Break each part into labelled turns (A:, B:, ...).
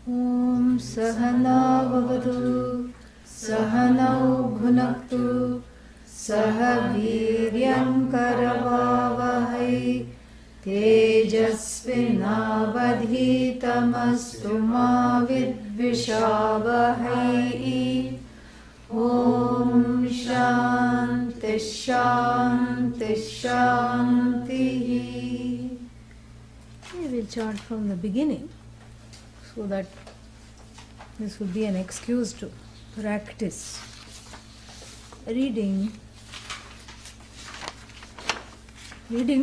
A: ॐ सहना भवतु सहनौ भुनक्तु सह वीर्यं करवावहै तेजस्विनावधीतमस्तु मा विद्विषावहै। ॐ शान्ति शान्ति शान्तिः। We will chant from the beginning so that this would be an excuse to practice reading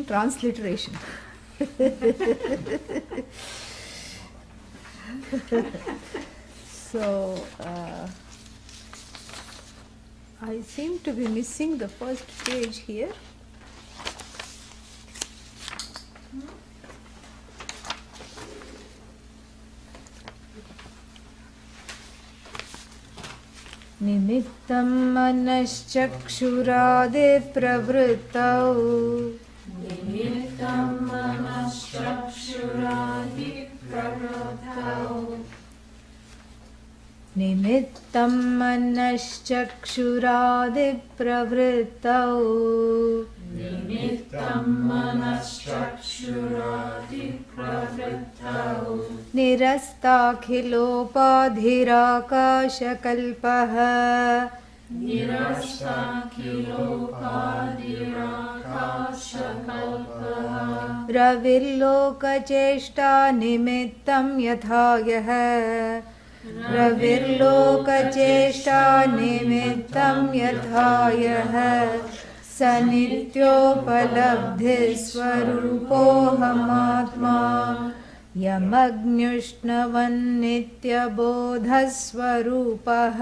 A: transliteration. So I seem to be missing the first page here. निमित्तं मनश्चक्षुरादिप्रवृत्तौ निमित्तं मनश्चक्षुरादिप्रवृत्तौ निरस्ताखिलोपाधिराकाशकल्पः रविर्लोकचेष्टा निमित्तं यथा यः रविर्लोकचेष्टा निमित्तं यथा यः स नित्योपलब्धिस्वरूपोऽहमात्मा यमग्न्युष्णवन्नित्यबोधस्वरूपः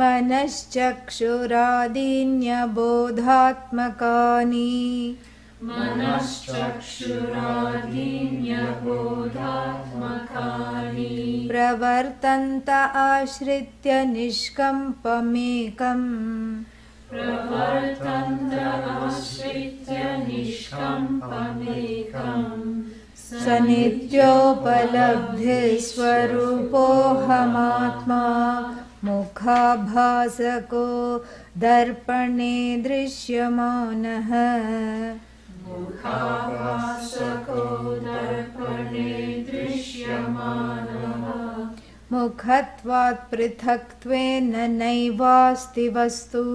A: मनश्चक्षुरादीन्यबोधात्मकानि प्रवर्तन्त आश्रित्य निष्कम्पमेकम् स नित्योपलब्धिस्वरूपोऽहमात्मा मुखाभासको दर्पणे दृश्यमानः मुखत्वात् पृथक्त्वेन नैवास्ति वस्तु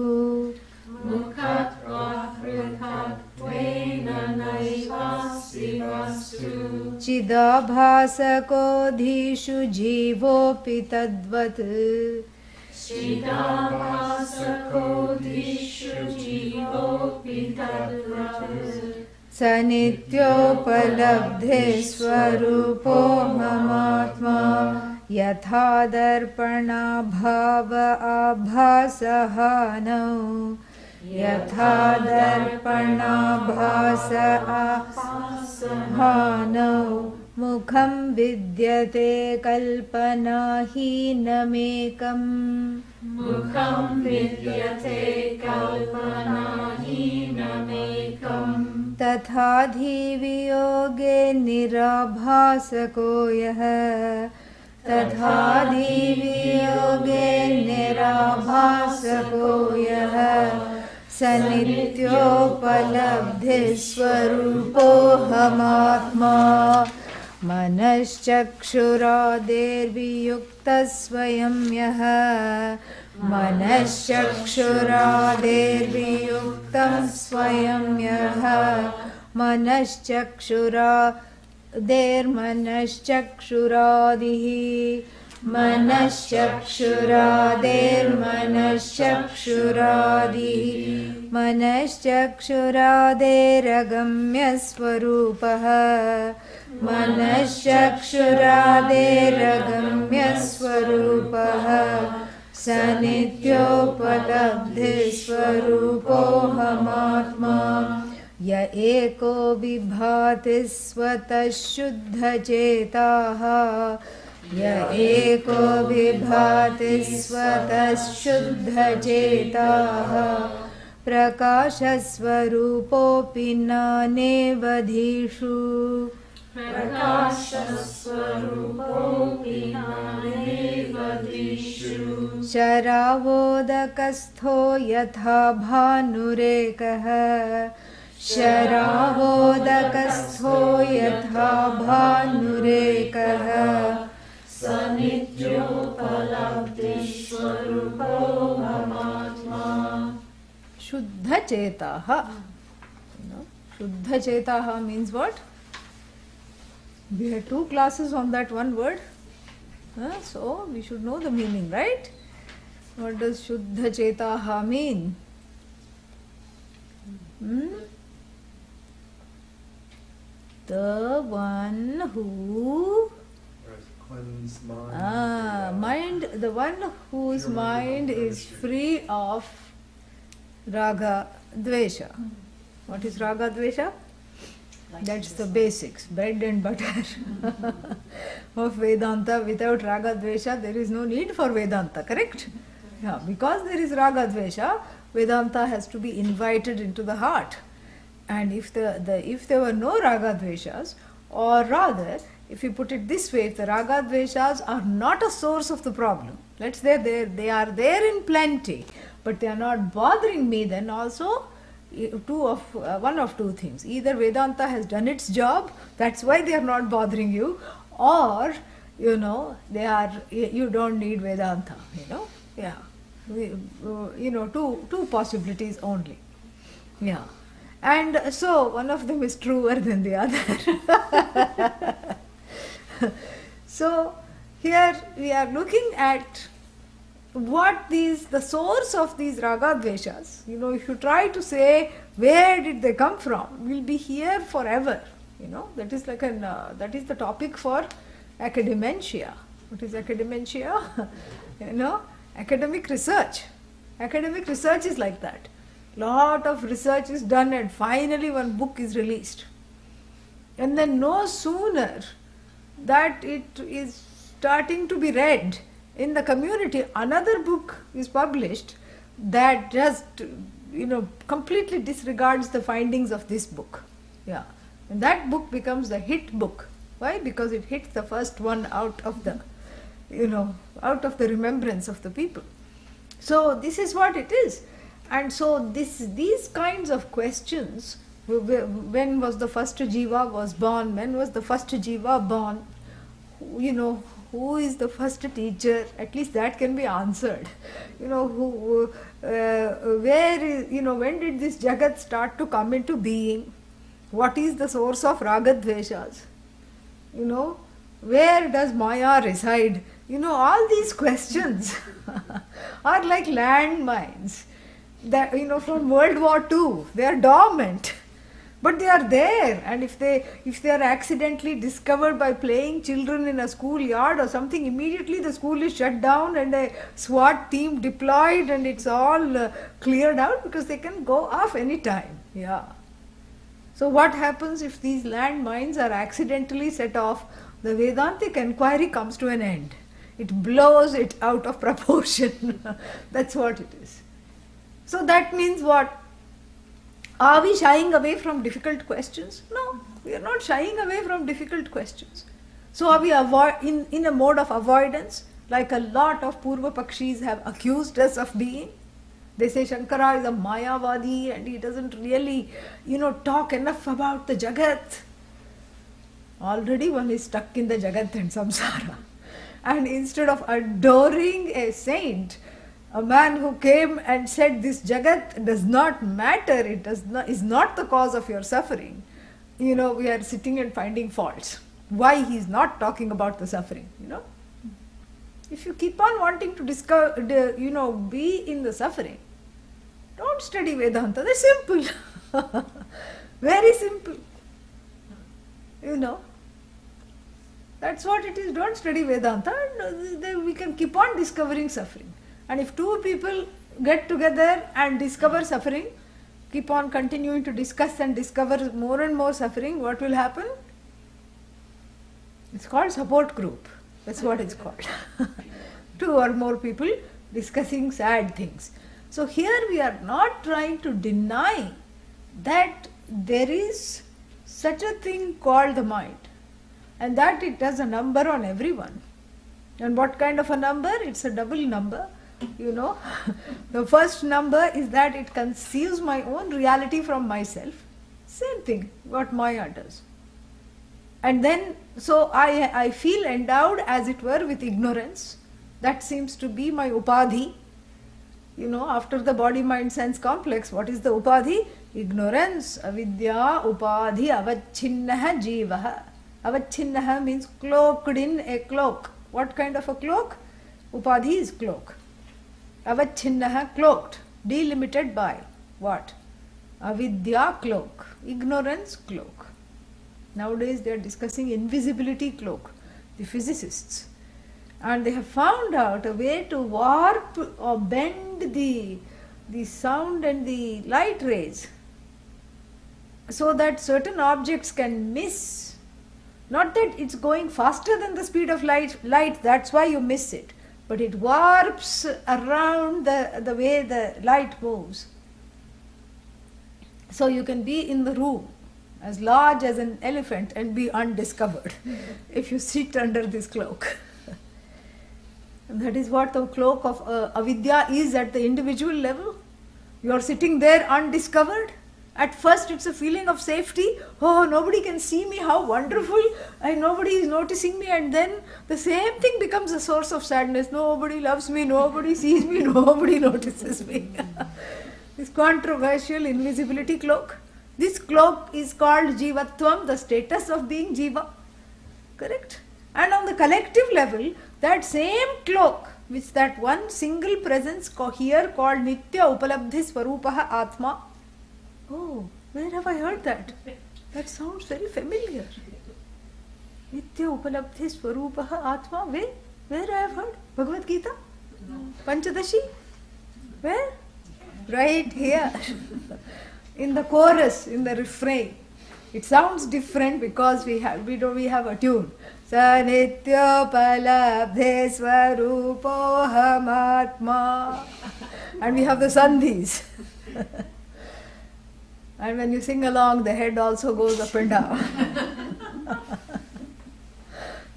A: चिदाभासकोऽधीषु जीवोऽपि तद्वत् स नित्योपलब्धिस्वरूपोऽहमात्मा यथा दर्पणाभाव आभासहानौ यथा दर्पणाभास आभासहानौ मुखं विद्यते कल्पनाहीनमेकम् तथाधिवियोगे निराभासको यः तथाधिवियोगे निराभासको यः स नित्योपलब्धिस्वरूपोऽहमात्मा मनश्चक्षुरादेर्वियुक्तः स्वयं यः मनश्चक्षुरादेर्वियुक्तं स्वयं यः मनश्चक्षुरादेर्मनश्चक्षुरादिः मनश्चक्षुरादेर्मनश्चक्षुरादिः मनश्चक्षुरादेरगम्यस्वरूपः मनश्चक्षुरादेरगम्यस्वरूपः स नित्योपलब्धिस्वरूपोऽहमात्मा य एको विभाति स्वतः शुद्धचेताः य एको विभाति स्वतः शुद्धचेताः प्रकाशस्वरूपोऽपि नानेवधीषु शरावोदकस्थो यथा भानुरेकः शरावोदकस्थो यथा भानुरेकः Shuddha-chetaha. Shuddha-chetaha means what? We had 2 classes on that one word. So we should know the meaning, right? What does Shuddha-chetaha mean? The one who
B: cleanse mind.
A: The one whose mind is free of raga, dvesha. What is raga, dvesha? That's the basics, bread and butter of Vedanta. Without raga, dvesha, there is no need for Vedanta, correct? Yeah, because there is raga, dvesha, Vedanta has to be invited into the heart. And if there were no raga, dveshas, or rather, if you put it this way, if the raga, dveshas are not a source of the problem, let's say they are there in plenty, but they are not bothering me, then also one of two things. Either Vedanta has done its job, that's why they are not bothering you, or you don't need Vedanta. Two possibilities only. Yeah. And so one of them is truer than the other. So here we are looking at the source of these raga dveshas. If you try to say where did they come from, we'll be here forever. That is that is the topic for academia. What is academia? Academic research. Academic research is like that. Lot of research is done and finally one book is released. And then no sooner that it is starting to be read in the community, another book is published that just completely disregards the findings of this book. Yeah. And that book becomes the hit book. Why? Because it hits the first one out of the remembrance of the people. So this is what it is. And so these kinds of questions, when was the first jiva was born, when was the first jiva born, who is the first teacher, at least that can be answered. When did this jagat start to come into being, what is the source of raga dveshas, where does Maya reside, all these questions are like landmines. That from World War II, they are dormant, but they are there. And if they are accidentally discovered by playing children in a schoolyard or something, immediately the school is shut down and a SWAT team deployed, and it's all cleared out because they can go off anytime. Yeah. So what happens if these landmines are accidentally set off? The Vedantic inquiry comes to an end. It blows it out of proportion. That's what it is. So that means what? Are we shying away from difficult questions? No, we are not shying away from difficult questions. So are we in a mode of avoidance, like a lot of Purva Pakshis have accused us of being? They say Shankara is a Mayavadi and he doesn't really, talk enough about the Jagat. Already one is stuck in the Jagat and Samsara. And instead of adoring a saint, a man who came and said this Jagat does not matter, is not the cause of your suffering, we are sitting and finding faults. Why he is not talking about the suffering, If you keep on wanting to discover, be in the suffering, don't study Vedanta. That's simple. Very simple. That's what it is. Don't study Vedanta, and then we can keep on discovering suffering. And if two people get together and discover suffering, keep on continuing to discuss and discover more and more suffering, what will happen? It's called support group. That's what it's called. Two or more people discussing sad things. So here we are not trying to deny that there is such a thing called the mind, and that it has a number on everyone. And what kind of a number? It's a double number. The first number is that it conceives my own reality from myself. Same thing, what Maya does. And then, so I feel endowed, as it were, with ignorance. That seems to be my upadhi. After the body, mind, sense complex, what is the upadhi? Ignorance, avidya, upadhi, avachinnaha jivaha. Avachinnaha means cloaked in a cloak. What kind of a cloak? Upadhi is cloak. Avachinnaha, cloaked, delimited by what? Avidya, cloak. Ignorance, cloak. Nowadays they are discussing invisibility cloak, the physicists. And they have found out a way to warp or bend the sound and the light rays so that certain objects can miss. Not that it's going faster than the speed of light, that's why you miss it. But it warps around the way the light moves. So you can be in the room as large as an elephant and be undiscovered if you sit under this cloak. And that is what the cloak of avidya is at the individual level. You are sitting there undiscovered. At first it's a feeling of safety. Oh, nobody can see me, how wonderful, and nobody is noticing me. And then the same thing becomes a source of sadness. Nobody loves me, nobody sees me, nobody notices me. This controversial invisibility cloak. This cloak is called jivatvam, the status of being jiva. Correct? And on the collective level, that same cloak, which that one single presence here called Nitya Upalabdhi Swarupaha Atma. Oh, where have I heard that? That sounds very familiar. Nitya Upalabdhi Swarupaha Atma. Where I have heard? Bhagavad Gita? Panchadashi? Where? Right here. In the chorus, in the refrain. It sounds different because we have a tune. Sa nitya palabdhe swarupohamatma. And we have the sandhis. And when you sing along, the head also goes up and down.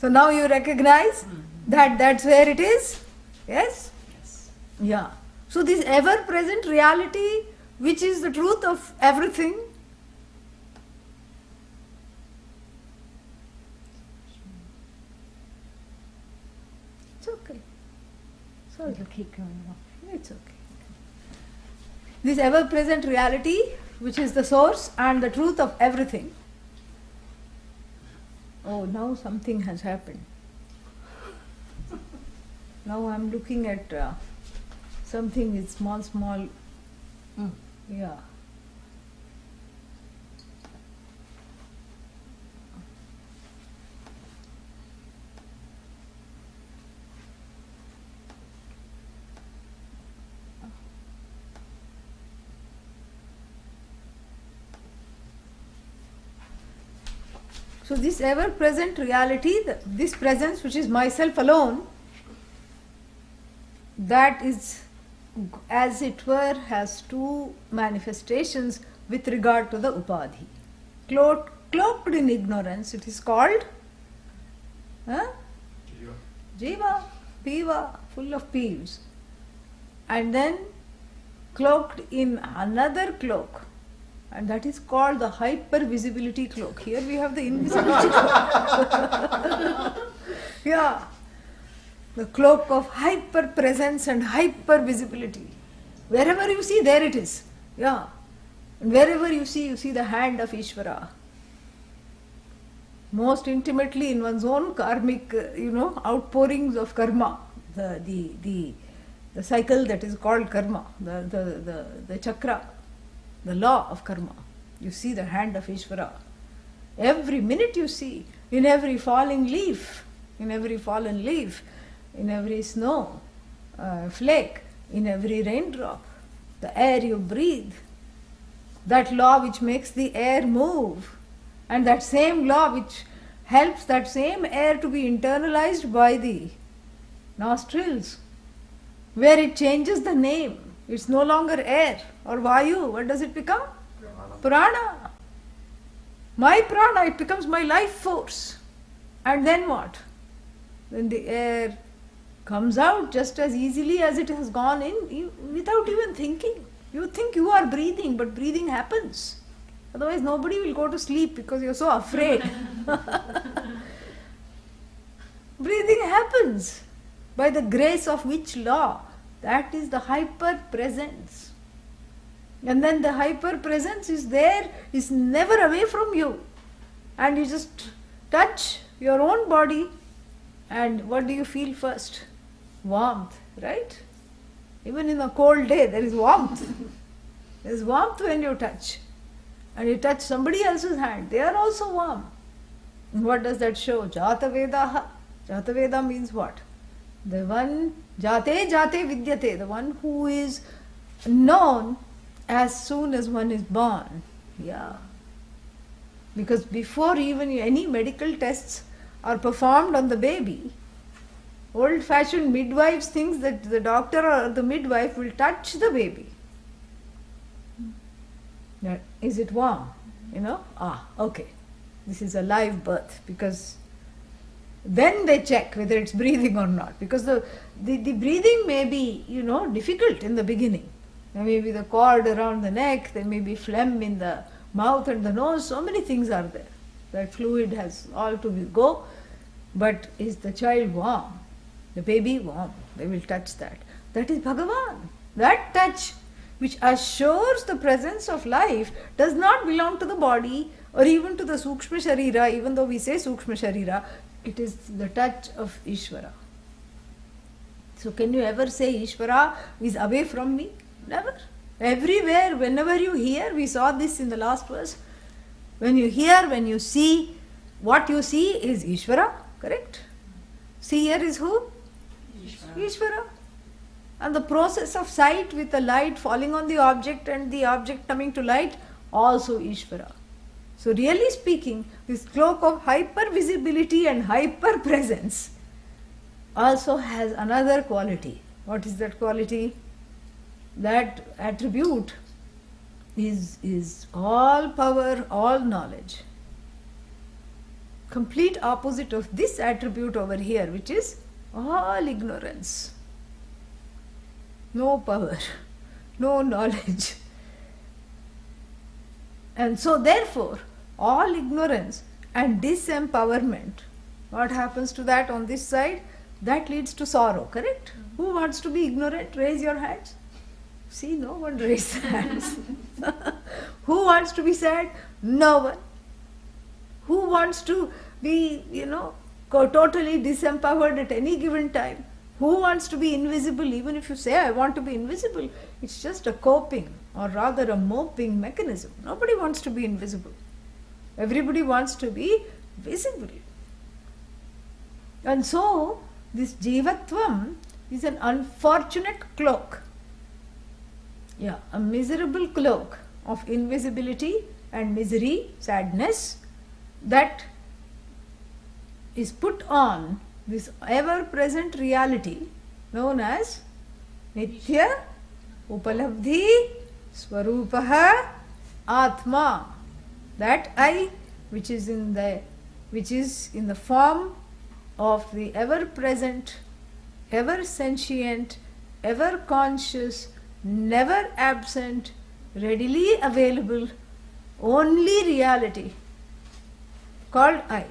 A: So now you recognize that that's where it is? Yes? Yeah. So this ever-present reality, which is the truth of everything, it's okay. So it'll keep going on. It's okay. This ever-present reality, which is the source and the truth of everything. Oh, now something has happened. Now I'm looking at something is small. Yeah. So this ever-present reality, this presence which is myself alone, that is, as it were, has two manifestations with regard to the upadhi. Cloaked in ignorance, it is called jiva, piva, full of peeves. And then cloaked in another cloak, and that is called the hyper-visibility cloak. Here we have the invisibility cloak. Yeah. The cloak of hyper-presence and hyper-visibility. Wherever you see, there it is. Yeah. And wherever you see the hand of Ishvara. Most intimately in one's own karmic, outpourings of karma. The cycle that is called karma. The chakra. The law of karma. You see the hand of Ishvara. Every minute you see, in every falling leaf, in every fallen leaf, in every snow flake, in every raindrop, the air you breathe, that law which makes the air move, and that same law which helps that same air to be internalized by the nostrils, where it changes the name. It's no longer air or vayu. What does it become? Prana. My prana, it becomes my life force. And then what? Then the air comes out just as easily as it has gone in, without even thinking. You think you are breathing, but breathing happens. Otherwise, nobody will go to sleep because you're so afraid. Breathing happens. By the grace of which law? That is the hyper presence. And then the hyper presence is there, is never away from you. And you just touch your own body, and what do you feel first? Warmth, right? Even in a cold day, there is warmth. There is warmth when you touch. And you touch somebody else's hand, they are also warm. And what does that show? Jata Vedaha. Jata Veda means what? The one, Jate Jate Vidyate, the one who is known as soon as one is born. Yeah. Because before even any medical tests are performed on the baby, old-fashioned midwives think that the doctor or the midwife will touch the baby. Is it warm? Okay. This is a live birth, because then they check whether it's breathing or not. Because the breathing may be, difficult in the beginning. There may be the cord around the neck, there may be phlegm in the mouth and the nose, so many things are there. That fluid has all to go. But is the child warm? The baby warm? They will touch that. That is Bhagavan. That touch which assures the presence of life does not belong to the body or even to the Sukshma Sharira, even though we say Sukshma Sharira, it is the touch of Ishvara. So can you ever say Ishvara is away from me? Never. Everywhere, whenever you hear, we saw this in the last verse, when you hear, when you see, what you see is Ishvara, correct? Seer is who? Ishvara. And the process of sight with the light falling on the object and the object coming to light, also Ishvara. So really speaking, this cloak of hyper visibility and hyper presence also has another quality. What is that quality? That attribute is all power, all knowledge. Complete opposite of this attribute over here, which is all ignorance. No power, no knowledge. And so therefore, all ignorance and disempowerment, what happens to that on this side? That leads to sorrow, correct? Who wants to be ignorant? Raise your hands. See, no one raised hands. Who wants to be sad? No one. Who wants to be, totally disempowered at any given time? Who wants to be invisible? Even if you say, I want to be invisible, it's just a coping or rather a moping mechanism. Nobody wants to be invisible. Everybody wants to be visible. And so, this Jivatvam is an unfortunate cloak. Yeah, a miserable cloak of invisibility and misery, sadness, that is put on this ever-present reality known as Nitya Upalabdhi Swarupaha Atma. That I, which is in the form of the ever-present, ever-sentient, ever-conscious, never absent, readily available, only reality called I.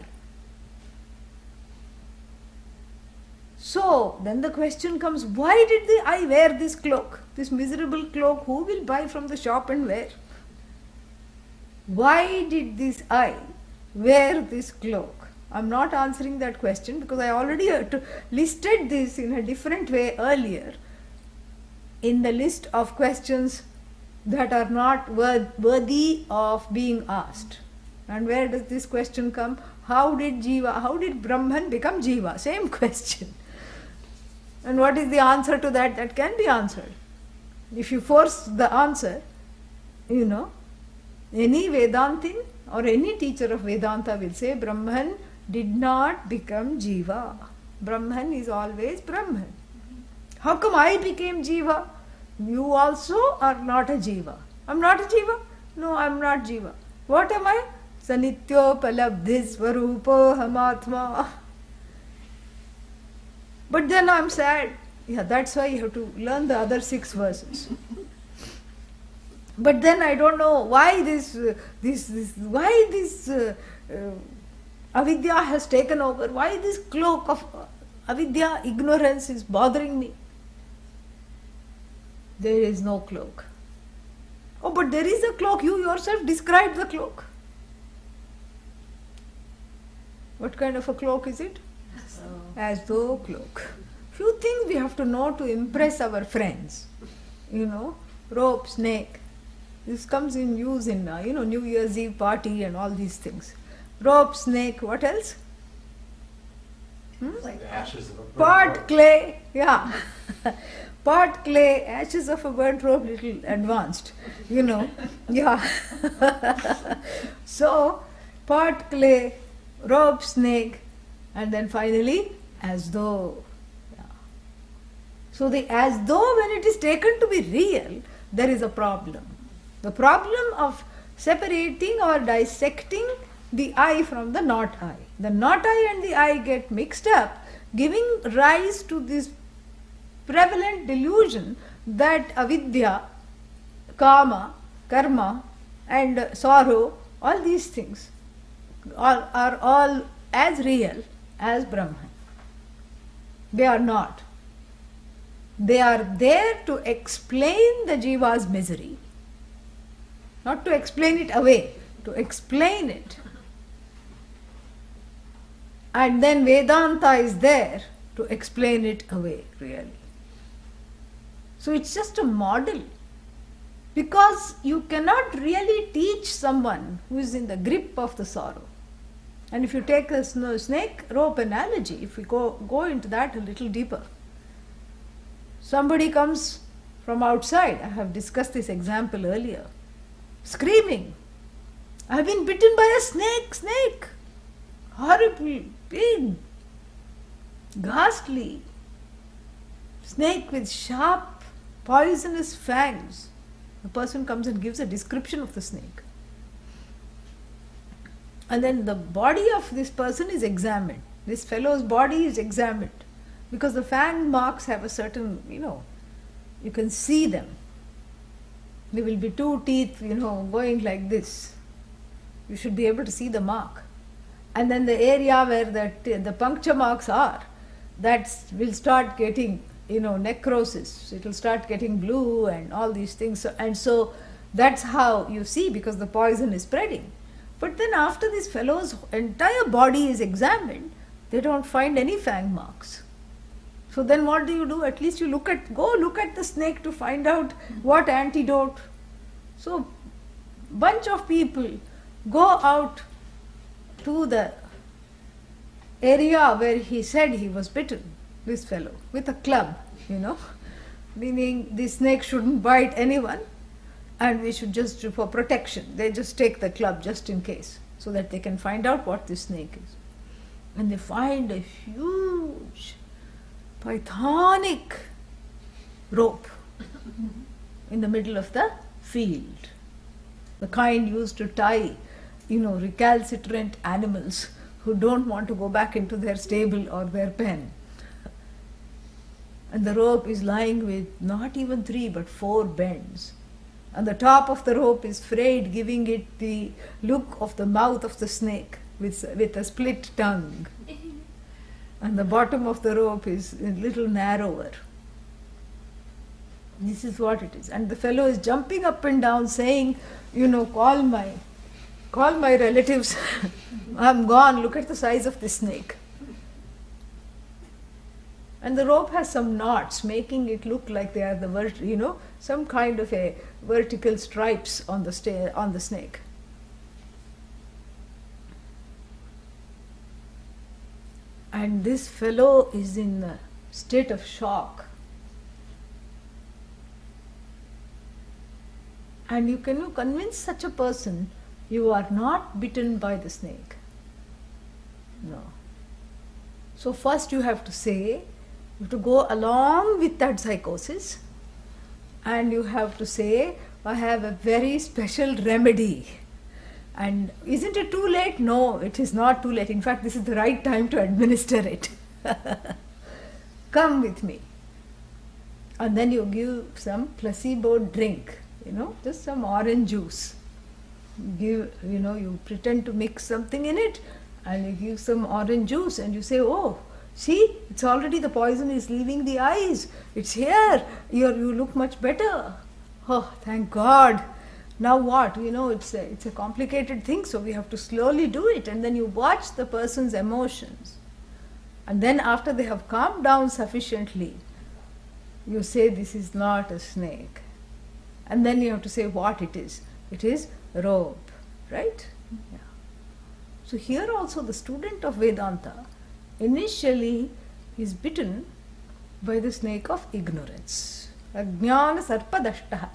A: So then the question comes, why did the I wear this cloak, this miserable cloak? Who will buy from the shop and wear? Why did this I wear this cloak? I'm not answering that question because I already listed this in a different way earlier in the list of questions that are not worthy of being asked. And where does this question come? How did Brahman become Jiva? Same question. And what is the answer to that? That can be answered. If you force the answer, any Vedantin or any teacher of Vedanta will say Brahman did not become Jiva. Brahman is always Brahman. How come I became Jiva? You also are not a jiva. I'm not a jiva? No, I'm not jiva. What am I? Sanityopalabdhi swarupo hamatma. But then I'm sad. Yeah, that's why you have to learn the other 6 verses. But then I don't know why this avidya has taken over. Why this cloak of avidya, ignorance, is bothering me? There is no cloak. Oh, but there is a cloak. You yourself described the cloak. What kind of a cloak is it? As though cloak. Few things we have to know to impress our friends. Rope, snake. This comes in use in New Year's Eve party and all these things. Rope, snake, what else?
B: Like the ashes of a burnt
A: Pot,
B: rope.
A: clay, yeah. Pot, clay, ashes of a burnt rope, little advanced, yeah. So, pot, clay, rope, snake, and then finally, as though. Yeah. So, the as though, when it is taken to be real, there is a problem. The problem of separating or dissecting the I from the not I. The not I and the I get mixed up, giving rise to this prevalent delusion that avidya, kama, karma, and sorrow, all these things are all as real as Brahman. They are not. They are there to explain the jiva's misery. Not to explain it away, to explain it. And then Vedanta is there to explain it away, really. So it's just a model. Because you cannot really teach someone who is in the grip of the sorrow. And if you take a snake rope analogy, if we go into that a little deeper, somebody comes from outside. I have discussed this example earlier. Screaming, I've been bitten by a snake, horrible, big, ghastly snake with sharp, poisonous fangs. The person comes and gives a description of the snake. And then the body of this person is examined. This fellow's body is examined because the fang marks have a certain, you can see them. There will be 2 teeth, going like this. You should be able to see the mark. And then the area where the puncture marks are, that will start getting, necrosis. It will start getting blue and all these things. So that's how you see, because the poison is spreading. But then after this fellow's entire body is examined, they don't find any fang marks. So then what do you do? At least you go look at the snake to find out what antidote. So bunch of people go out to the area where he said he was bitten, this fellow, with a club, meaning the snake shouldn't bite anyone and we should just, for protection, they just take the club just in case, so that they can find out what this snake is. And they find a huge pythonic rope in the middle of the field, the kind used to tie, recalcitrant animals who don't want to go back into their stable or their pen. And the rope is lying with not even 3 but 4 bends. And the top of the rope is frayed, giving it the look of the mouth of the snake with a split tongue. And the bottom of the rope is a little narrower. This is what it is. And the fellow is jumping up and down saying, call my relatives. I'm gone. Look at the size of this snake. And the rope has some knots, making it look like they are some kind of a vertical stripes on the snake. And this fellow is in a state of shock. And you can convince such a person you are not bitten by the snake. No. So first you have to say, you have to go along with that psychosis and you have to say, I have a very special remedy. And isn't it too late? No, it is not too late. In fact, this is the right time to administer it. Come with me. And then you give some placebo drink, just some orange juice. You pretend to mix something in it and you give some orange juice and you say, oh, see, it's already, the poison is leaving the eyes. It's here. You look much better. Oh, thank God. Now what? It's a complicated thing, so we have to slowly do it. And then you watch the person's emotions. And then after they have calmed down sufficiently, you say, this is not a snake. And then you have to say what it is. It is rope, right? Yeah. So here also the student of Vedanta initially is bitten by the snake of ignorance. Ajnana sarpadashtaha.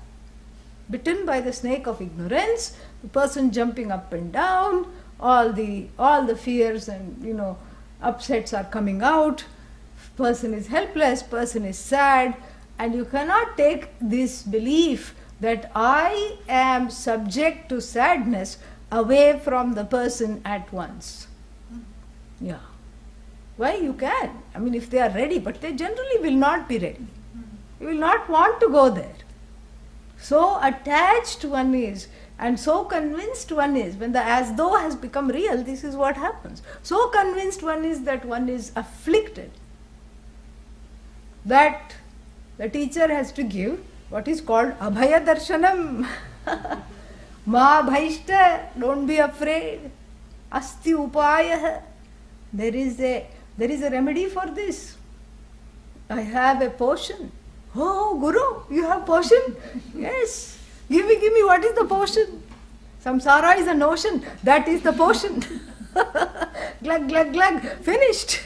A: Bitten by the snake of ignorance, the person jumping up and down, all the fears and upsets are coming out. Person is helpless, person is sad, and you cannot take this belief that I am subject to sadness away from the person at once. Yeah. Why? You can. I mean, if they are ready, but they generally will not be ready. You will not want to go there. So attached one is, and so convinced one is, when the as though has become real, this is what happens. So convinced one is that one is afflicted, that the teacher has to give what is called abhaya darshanam. Ma bhaishta, don't be afraid. Asti upayah. There is a remedy for this. I have a potion. Oh, Guru, you have potion? Yes. Give me, what is the potion? Samsara is a notion. That is the potion. Glug, glug, glug. Finished.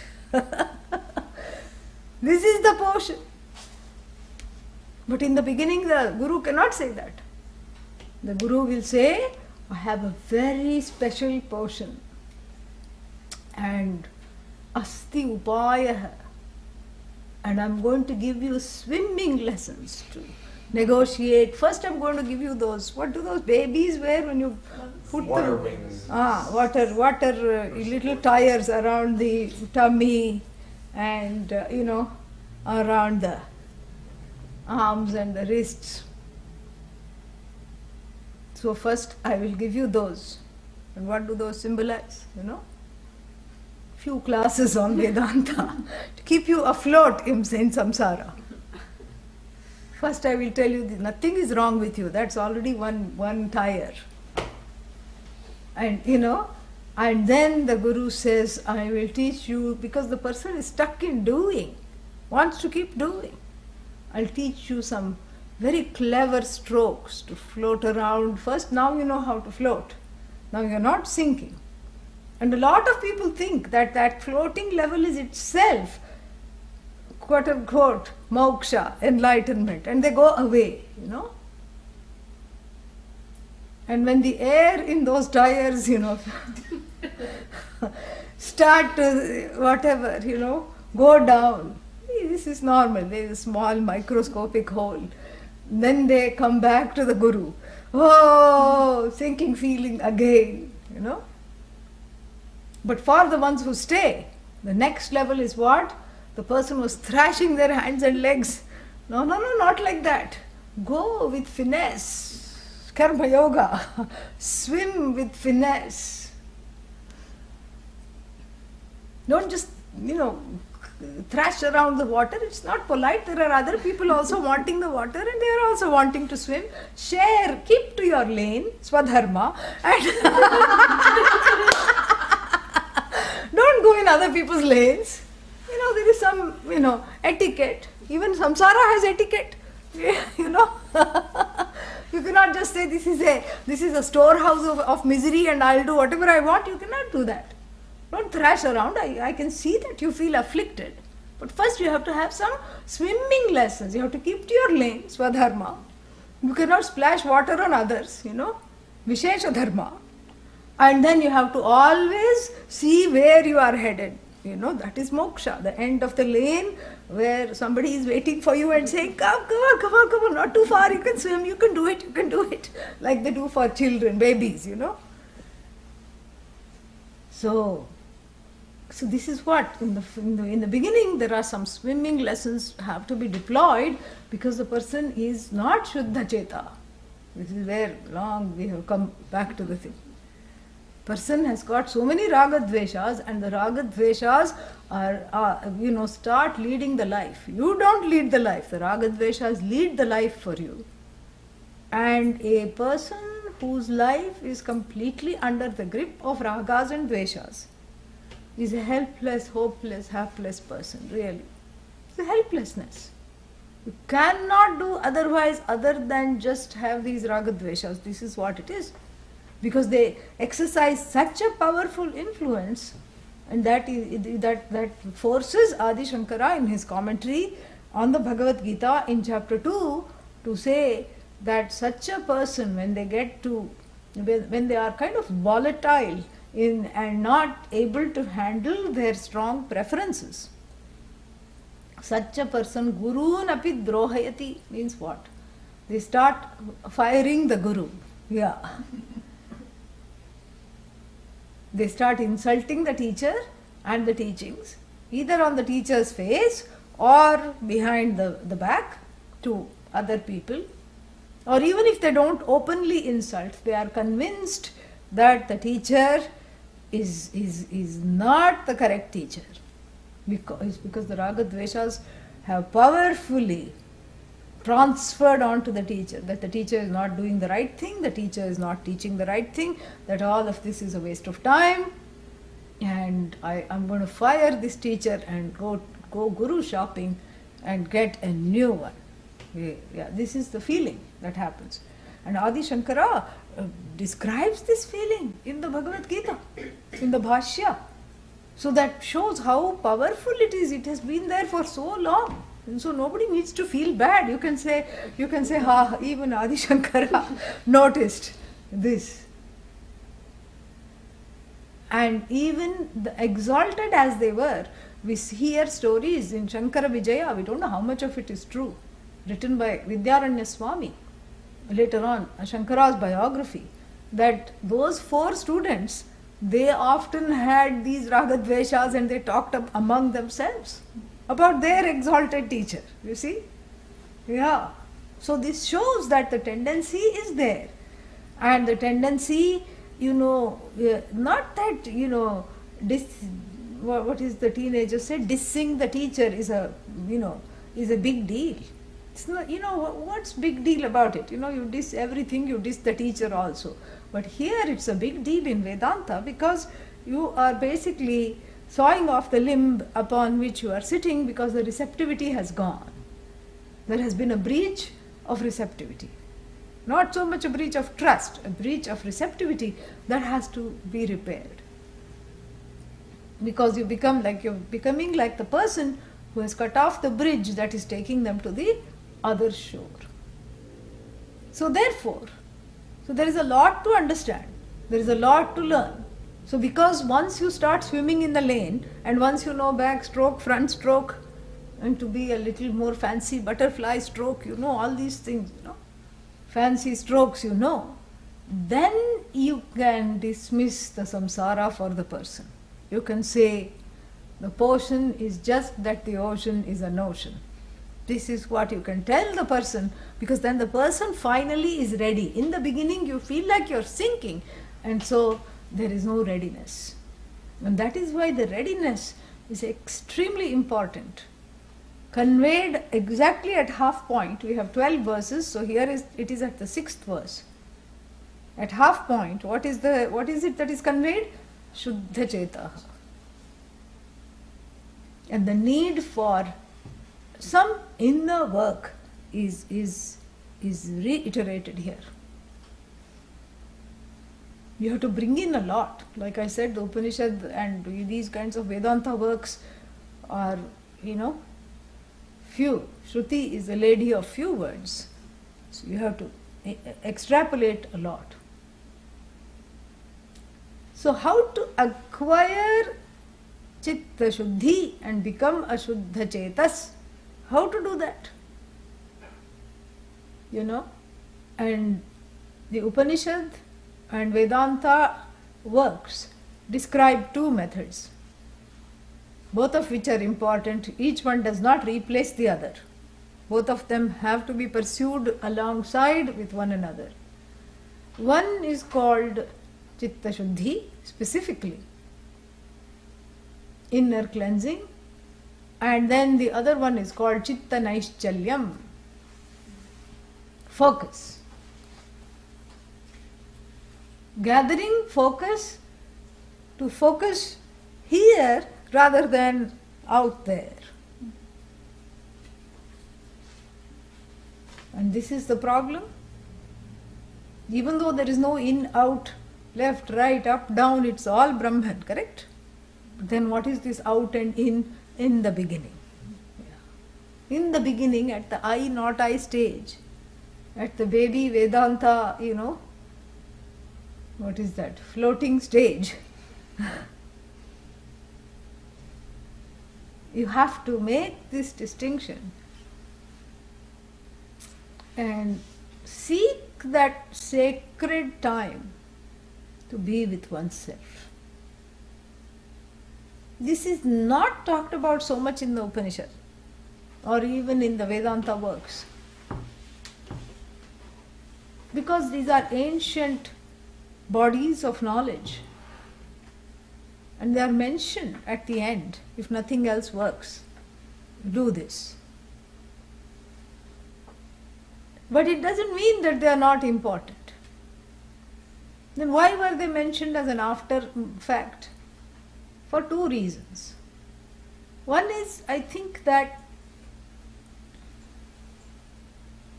A: This is the potion. But in the beginning, the Guru cannot say that. The Guru will say, I have a very special potion. And asti upayah. And I'm going to give you swimming lessons to negotiate. First I'm going to give you those, what do those babies wear when you put
B: Water
A: them?
B: wings.
A: Water little tires around the tummy and, around the arms and the wrists. So first I will give you those. And what do those symbolize? Few classes on Vedanta to keep you afloat in samsara. First I will tell you nothing is wrong with you. That's already one tire. And and then the Guru says, I will teach you, because the person is stuck in doing, wants to keep doing. I'll teach you some very clever strokes to float around. First, now you know how to float. Now you're not sinking. And a lot of people think that floating level is itself, quote unquote, moksha, enlightenment, and they go away, And when the air in those tires, start to, go down, this is normal, there is a small microscopic hole. Then they come back to the Guru. Oh, sinking feeling again, But for the ones who stay, the next level is what? The person was thrashing their hands and legs. No, not like that. Go with finesse. Karma yoga. Swim with finesse. Don't just, thrash around the water. It's not polite. There are other people also wanting the water and they are also wanting to swim. Share. Keep to your lane. Swadharma. And don't go in other people's lanes. There is some, etiquette. Even samsara has etiquette. You cannot just say this is a storehouse of misery and I'll do whatever I want. You cannot do that. Don't thrash around. I can see that you feel afflicted. But first you have to have some swimming lessons. You have to keep to your lane, swadharma. You cannot splash water on others, vishesha dharma. And then you have to always see where you are headed. That is moksha, the end of the lane where somebody is waiting for you and saying, come on, not too far, you can swim, you can do it, like they do for children, babies, So this is what, in the beginning there are some swimming lessons have to be deployed because the person is not Shuddha Cheta. This is where we have come back to the thing. Person has got so many raga dveshas, and the raga dveshas are start leading the life. You don't lead the life, the raga dveshas lead the life for you. And a person whose life is completely under the grip of ragas and dveshas is a helpless, hopeless, hapless person, really. It's a helplessness. You cannot do otherwise other than just have these raga dveshas. This is what it is. Because they exercise such a powerful influence, and that forces Adi Shankara in his commentary on the Bhagavad Gita in chapter 2 to say that such a person, when they are kind of volatile and not able to handle their strong preferences, such a person gurun api drohayati means what? They start firing the guru. Yeah. They start insulting the teacher and the teachings, either on the teacher's face or behind the back to other people. Or even if they don't openly insult, they are convinced that the teacher is not the correct teacher. Because the raga dveshas have powerfully transferred onto the teacher, that the teacher is not doing the right thing, the teacher is not teaching the right thing, that all of this is a waste of time, and I'm going to fire this teacher and go guru shopping and get a new one. Yeah, this is the feeling that happens. And Adi Shankara describes this feeling in the Bhagavad Gita, in the Bhashya. So that shows how powerful it is. It has been there for so long. And so nobody needs to feel bad. You can say, even Adi Shankara noticed this. And even exalted as they were, we hear stories in Shankara Vijaya, we don't know how much of it is true, written by Vidyaranya Swami, later on, Shankara's biography, that those 4 students, they often had these raga dveshas and they talked up among themselves about their exalted teacher, you see? Yeah. So this shows that the tendency is there. And the tendency, not that, what is the teenager said, dissing the teacher is a big deal. It's not, what's big deal about it? You diss everything, you diss the teacher also. But here it's a big deal in Vedanta because you are basically sawing off the limb upon which you are sitting because the receptivity has gone. There has been a breach of receptivity. Not so much a breach of trust, a breach of receptivity that has to be repaired. Because you're becoming like the person who has cut off the bridge that is taking them to the other shore. So therefore, there is a lot to understand. There is a lot to learn. So because once you start swimming in the lane and once you know back stroke, front stroke, and to be a little more fancy butterfly stroke, all these things, fancy strokes, then you can dismiss the samsara for the person. You can say the portion is just that the ocean is an ocean. This is what you can tell the person, because then the person finally is ready. In the beginning you feel like you're sinking, and so there is no readiness. And that is why the readiness is extremely important. Conveyed exactly at half point. We have 12 verses, so here it is at the 6th verse. At half point, what is it that is conveyed? Shuddha Chetaha. And the need for some inner work is reiterated here. You have to bring in a lot. Like I said, the Upanishad and these kinds of Vedanta works are, few. Shruti is a lady of few words. So you have to extrapolate a lot. So how to acquire chitta shuddhi and become a shuddha chetas. How to do that? And the Upanishad and Vedanta works describe two methods, both of which are important. Each one does not replace the other. Both of them have to be pursued alongside with one another. One is called Chitta Shuddhi, specifically inner cleansing, and then the other one is called Chitta Naishchalyam, focus. Gathering focus to focus here rather than out there. And this is the problem. Even though there is no in, out, left, right, up, down, it's all Brahman, correct? But then what is this out and in the beginning? In the beginning, at the I not I stage, at the baby Vedanta, what is that? Floating stage. You have to make this distinction and seek that sacred time to be with oneself. This is not talked about so much in the Upanishad or even in the Vedanta works, because these are ancient bodies of knowledge and they are mentioned at the end. If nothing else works, do this. But it doesn't mean that they are not important. Then why were they mentioned as an after fact? For two reasons. One is, I think that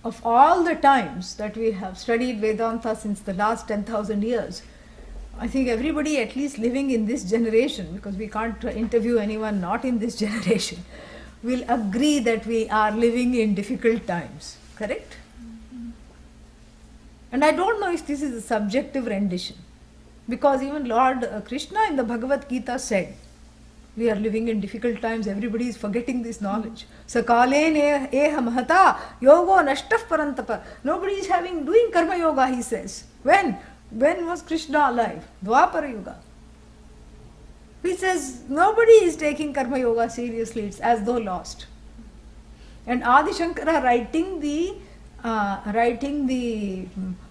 A: of all the times that we have studied Vedanta since the last 10,000 years, I think everybody at least living in this generation, because we can't interview anyone not in this generation, will agree that we are living in difficult times, correct? And I don't know if this is a subjective rendition, because even Lord Krishna in the Bhagavad Gita said, we are living in difficult times, everybody is forgetting this knowledge. Sakalen eha mahata yogo nashtaf parantapa. Nobody is doing karma yoga, he says. When? When was Krishna alive? Dwapara Yuga. He says nobody is taking karma yoga seriously, it's as though lost. And Adi Shankara writing the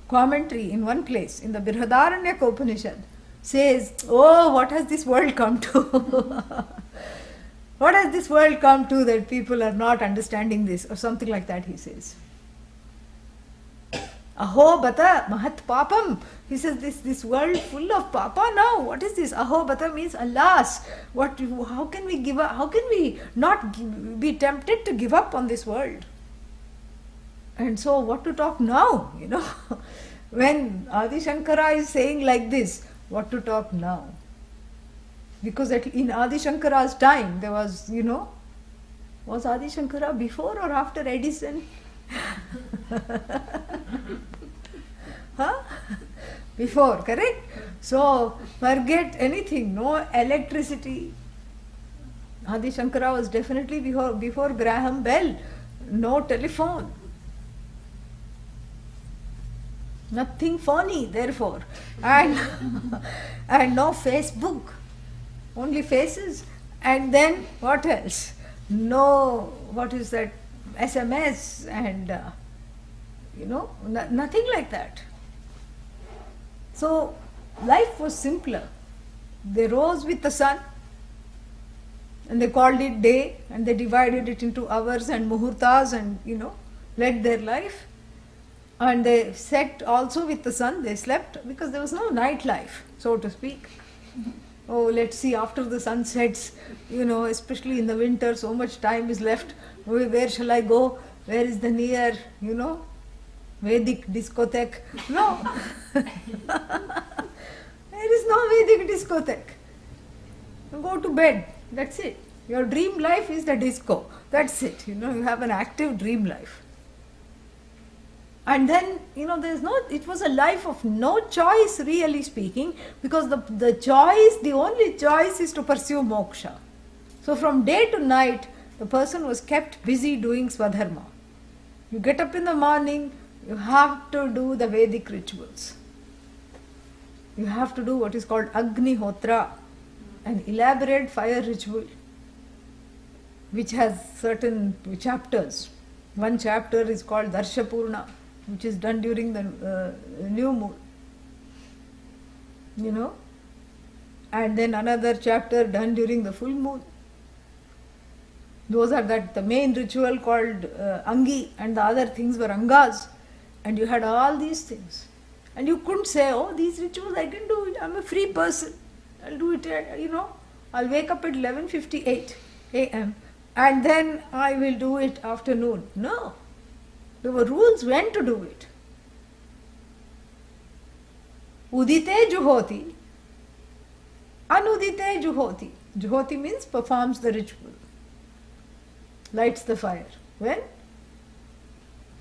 A: commentary in one place, in the Brihadaranyaka Upanishad, says, oh, what has this world come to? What has this world come to that people are not understanding this, or something like that, he says. Aho bata mahat papam. He says this world full of papa now. What is this? Aho bata means alas. How can we give up? How can we not be tempted to give up on this world? And so what to talk now? When Adi Shankara is saying like this, what to talk now? Because in Adi Shankara's time there was, was Adi Shankara before or after Edison? Huh? Before, correct? So forget anything, no electricity. Adi Shankara was definitely before Graham Bell, no telephone. Nothing funny, therefore. And no Facebook, only faces. And then what else? No, what is that? SMS and, nothing like that. So life was simpler. They rose with the sun and they called it day and they divided it into hours and muhurtas and, led their life. And they set also with the sun, they slept because there was no night life, so to speak. Oh, let's see, after the sun sets, especially in the winter, so much time is left. Where shall I go? Where is the near, Vedic discotheque? No. There is no Vedic discotheque. You go to bed, that's it. Your dream life is the disco, that's it. You have an active dream life. And then, it was a life of no choice, really speaking, because the only choice is to pursue moksha. So from day to night, the person was kept busy doing swadharma. You get up in the morning, you have to do the Vedic rituals. You have to do what is called Agnihotra, an elaborate fire ritual, which has certain chapters. One chapter is called Darshapurna, which is done during the new moon. And then another chapter done during the full moon. Those are the main ritual called Angi, and the other things were Angas. And you had all these things. And you couldn't say, oh, these rituals, I can do it. I'm a free person. I'll do it, I'll wake up at 11:58 a.m. and then I will do it afternoon. No. There were rules when to do it. Udite juhoti, anudite juhoti. Juhoti means performs the ritual. Lights the fire. When?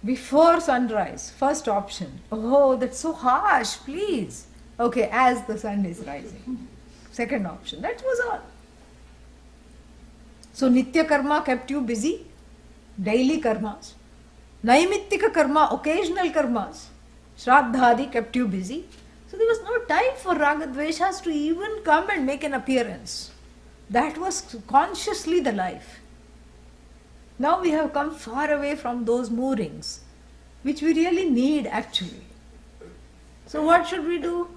A: Before sunrise. First option. Oh, that's so harsh, please. Okay, as the sun is rising. Second option. That was all. So Nitya karma kept you busy. Daily karmas. Naimittika karma, occasional karmas. Shraddhadi kept you busy. So there was no time for Ragadveshas to even come and make an appearance. That was consciously the life. Now we have come far away from those moorings, which we really need actually. So what should we do?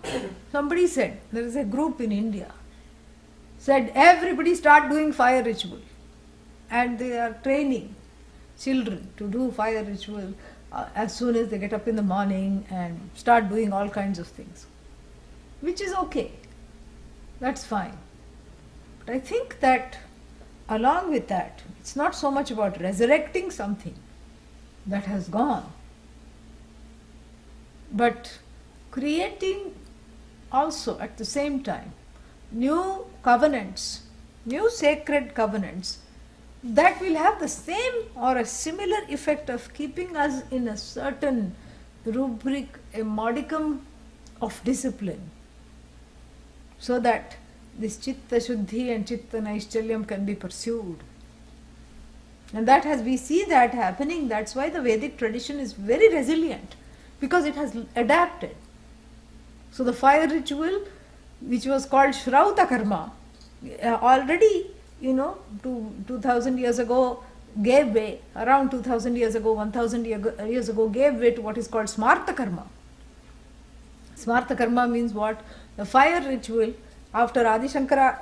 A: Somebody said, there is a group in India, said everybody start doing fire ritual. And they are training children to do fire ritual as soon as they get up in the morning and start doing all kinds of things. Which is okay. That's fine. But I think that along with that, it's not so much about resurrecting something that has gone, but creating also at the same time new covenants, new sacred covenants that will have the same or a similar effect of keeping us in a certain rubric, a modicum of discipline, so that this chitta shuddhi and chitta naishchalyam can be pursued. And we see that happening. That's why the Vedic tradition is very resilient, because it has adapted. So the fire ritual, which was called Shrauta Karma, already, 2000 years ago gave way, around 2000 years ago, 1000 years ago gave way to what is called Smarta Karma. Smarta Karma means what? The fire ritual after Adi Shankara,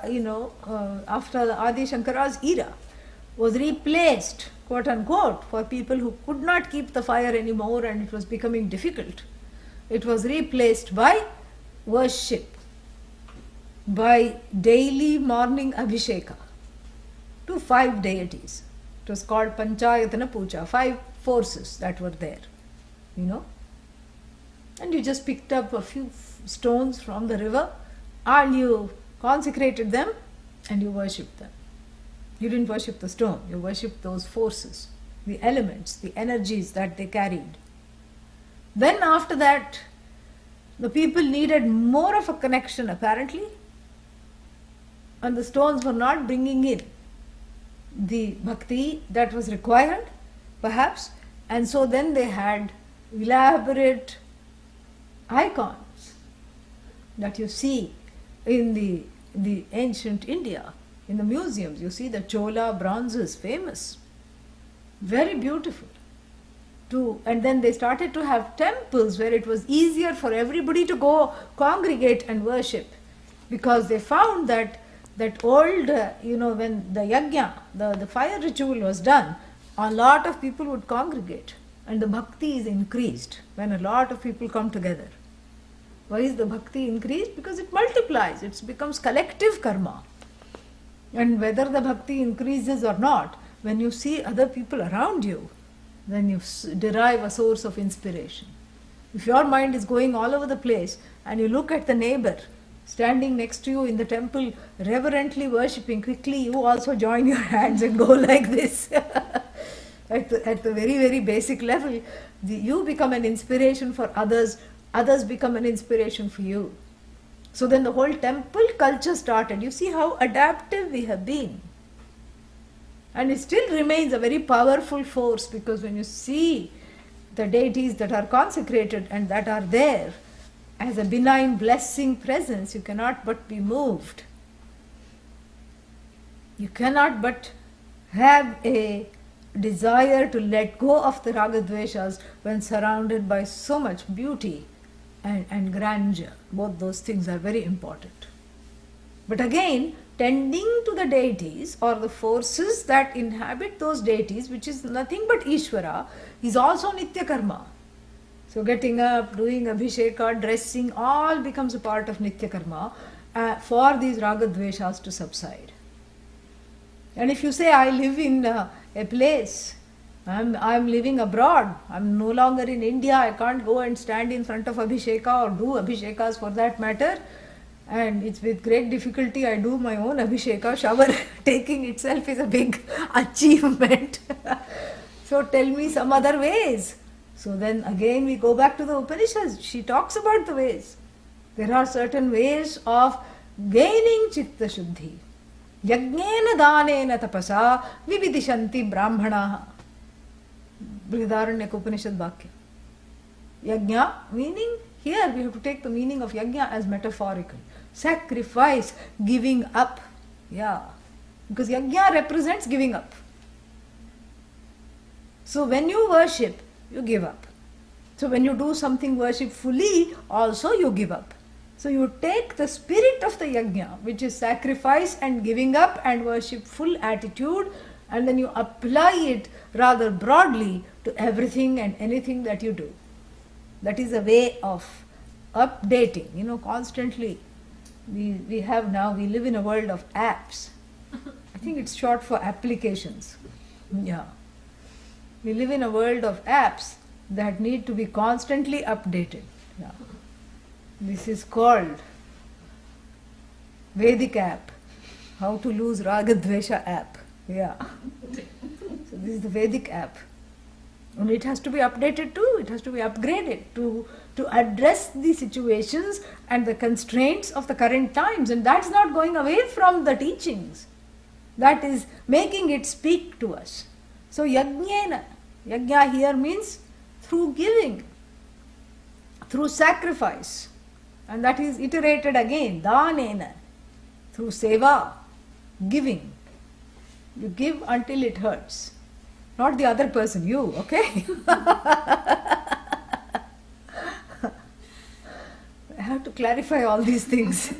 A: after Adi Shankara's era, was replaced, quote unquote, for people who could not keep the fire anymore and it was becoming difficult. It was replaced by worship, by daily morning abhisheka to 5 deities. It was called Panchayatana Puja, 5 forces that were there, And you just picked up a few stones from the river and you consecrated them and you worshipped them. You didn't worship the stone, you worshipped those forces, the elements, the energies that they carried. Then after that, the people needed more of a connection apparently, and the stones were not bringing in the bhakti that was required, perhaps, and so then they had elaborate icons that you see in the ancient India. In the museums, you see the Chola bronzes, famous, very beautiful. And then they started to have temples where it was easier for everybody to go congregate and worship, because they found that old, when the yajna, the fire ritual was done, a lot of people would congregate and the bhakti is increased when a lot of people come together. Why is the bhakti increased? Because it multiplies, it becomes collective karma. And whether the bhakti increases or not, when you see other people around you, then you derive a source of inspiration. If your mind is going all over the place and you look at the neighbor standing next to you in the temple, reverently worshipping, quickly you also join your hands and go like this. At the very, very basic level, you become an inspiration for others, others become an inspiration for you. So then the whole temple culture started. You see how adaptive we have been. And it still remains a very powerful force, because when you see the deities that are consecrated and that are there as a benign blessing presence, you cannot but be moved. You cannot but have a desire to let go of the ragadveshas when surrounded by so much beauty and grandeur. Both those things are very important. But again, tending to the deities or the forces that inhabit those deities, which is nothing but Ishvara, is also Nitya Karma. So getting up, doing abhisheka, dressing, all becomes a part of Nitya Karma for these ragadveshas to subside. And if you say, I live in a place, I'm living abroad, I'm no longer in India, I can't go and stand in front of abhisheka or do abhishekas for that matter, and it's with great difficulty I do my own abhisheka. Shower taking itself is a big achievement. So tell me some other ways. So then again we go back to the Upanishads. She talks about the ways. There are certain ways of gaining chitta shuddhi. Yajnena danena tapasa vividishanti brahmanaha. Brihadaranyaka Upanishad Vakya. Yajna, meaning here we have to take the meaning of yajna as metaphorical. Sacrifice, giving up. Yeah. Because yajna represents giving up. So when you worship, you give up. So when you do something worshipfully, also you give up. So you take the spirit of the yajna, which is sacrifice and giving up and worshipful attitude, and then you apply it rather broadly to everything and anything that you do. That is a way of updating, constantly. We live in a world of apps. I think it's short for applications. Yeah. We live in a world of apps that need to be constantly updated. Yeah. This is called Vedic app. How to lose Ragadvesha app. Yeah. So this is the Vedic app. And it has to be updated too. It has to be upgraded to address the situations and the constraints of the current times. And that's not going away from the teachings. That is making it speak to us. So yajnena. Yajna here means through giving, through sacrifice. And that is iterated again, danena, through seva, giving. You give until it hurts. Not the other person, you, okay? I have to clarify all these things.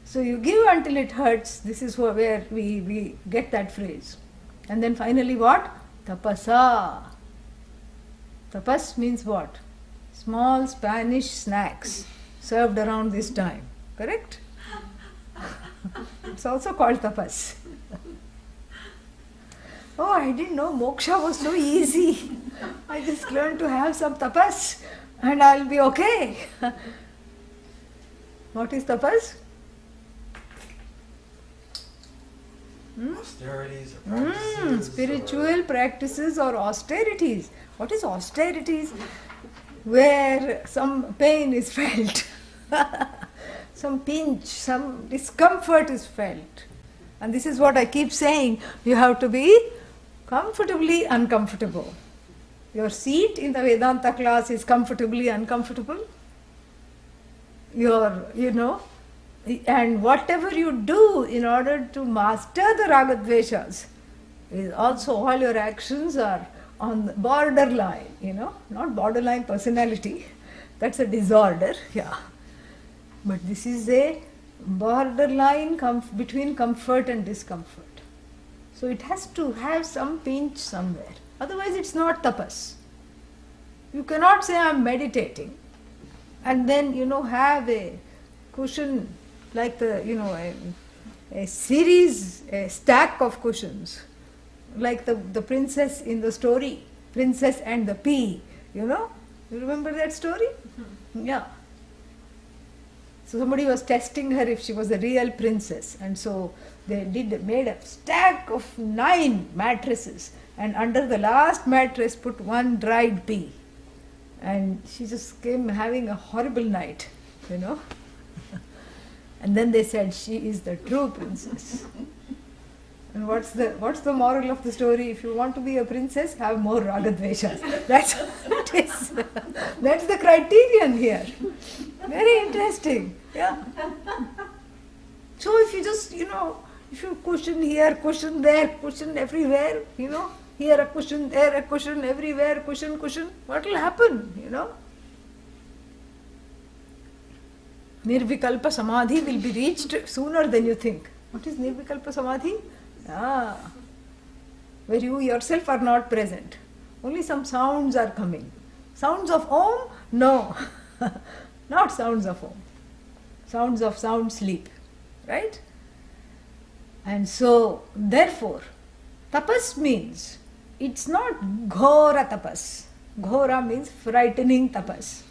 A: So you give until it hurts. This is where we get that phrase. And then finally what? Tapasa. Tapas means what? Small Spanish snacks served around this time. Correct? It's also called tapas. Oh, I didn't know moksha was so easy. I just learned to have some tapas and I'll be okay. What is tapas?
B: Austerities or practices.
A: Spiritual practices or austerities. What is austerities? Where some pain is felt, some pinch, some discomfort is felt. And this is what I keep saying. You have to be comfortably uncomfortable. Your seat in the Vedanta class is comfortably uncomfortable. And whatever you do in order to master the ragadveshas, is also all your actions are on the borderline, not borderline personality. That's a disorder, yeah. But this is a borderline between comfort and discomfort. So it has to have some pinch somewhere. Otherwise it's not tapas. You cannot say I'm meditating and then, have a cushion like a series, a stack of cushions, like the princess in the story, Princess and the Pea, You remember that story? Yeah. So somebody was testing her if she was a real princess, and so they made a stack of 9 mattresses, and under the last mattress put one dried pea, and she just came having a horrible night, you know. And then they said she is the true princess. And what's the moral of the story? If you want to be a princess, have more ragadveshas. That's what it is. That's the criterion here. Very interesting. Yeah. So if you just, if you cushion here, cushion there, cushion everywhere, here a cushion, there a cushion, everywhere cushion, what will happen, Nirvikalpa Samadhi will be reached sooner than you think. What is Nirvikalpa Samadhi? Where you yourself are not present. Only some sounds are coming. Sounds of Om? No. Not sounds of Om. Sounds of sound sleep. Right? And so, therefore, tapas means, it's not ghora tapas. Ghora means frightening tapas.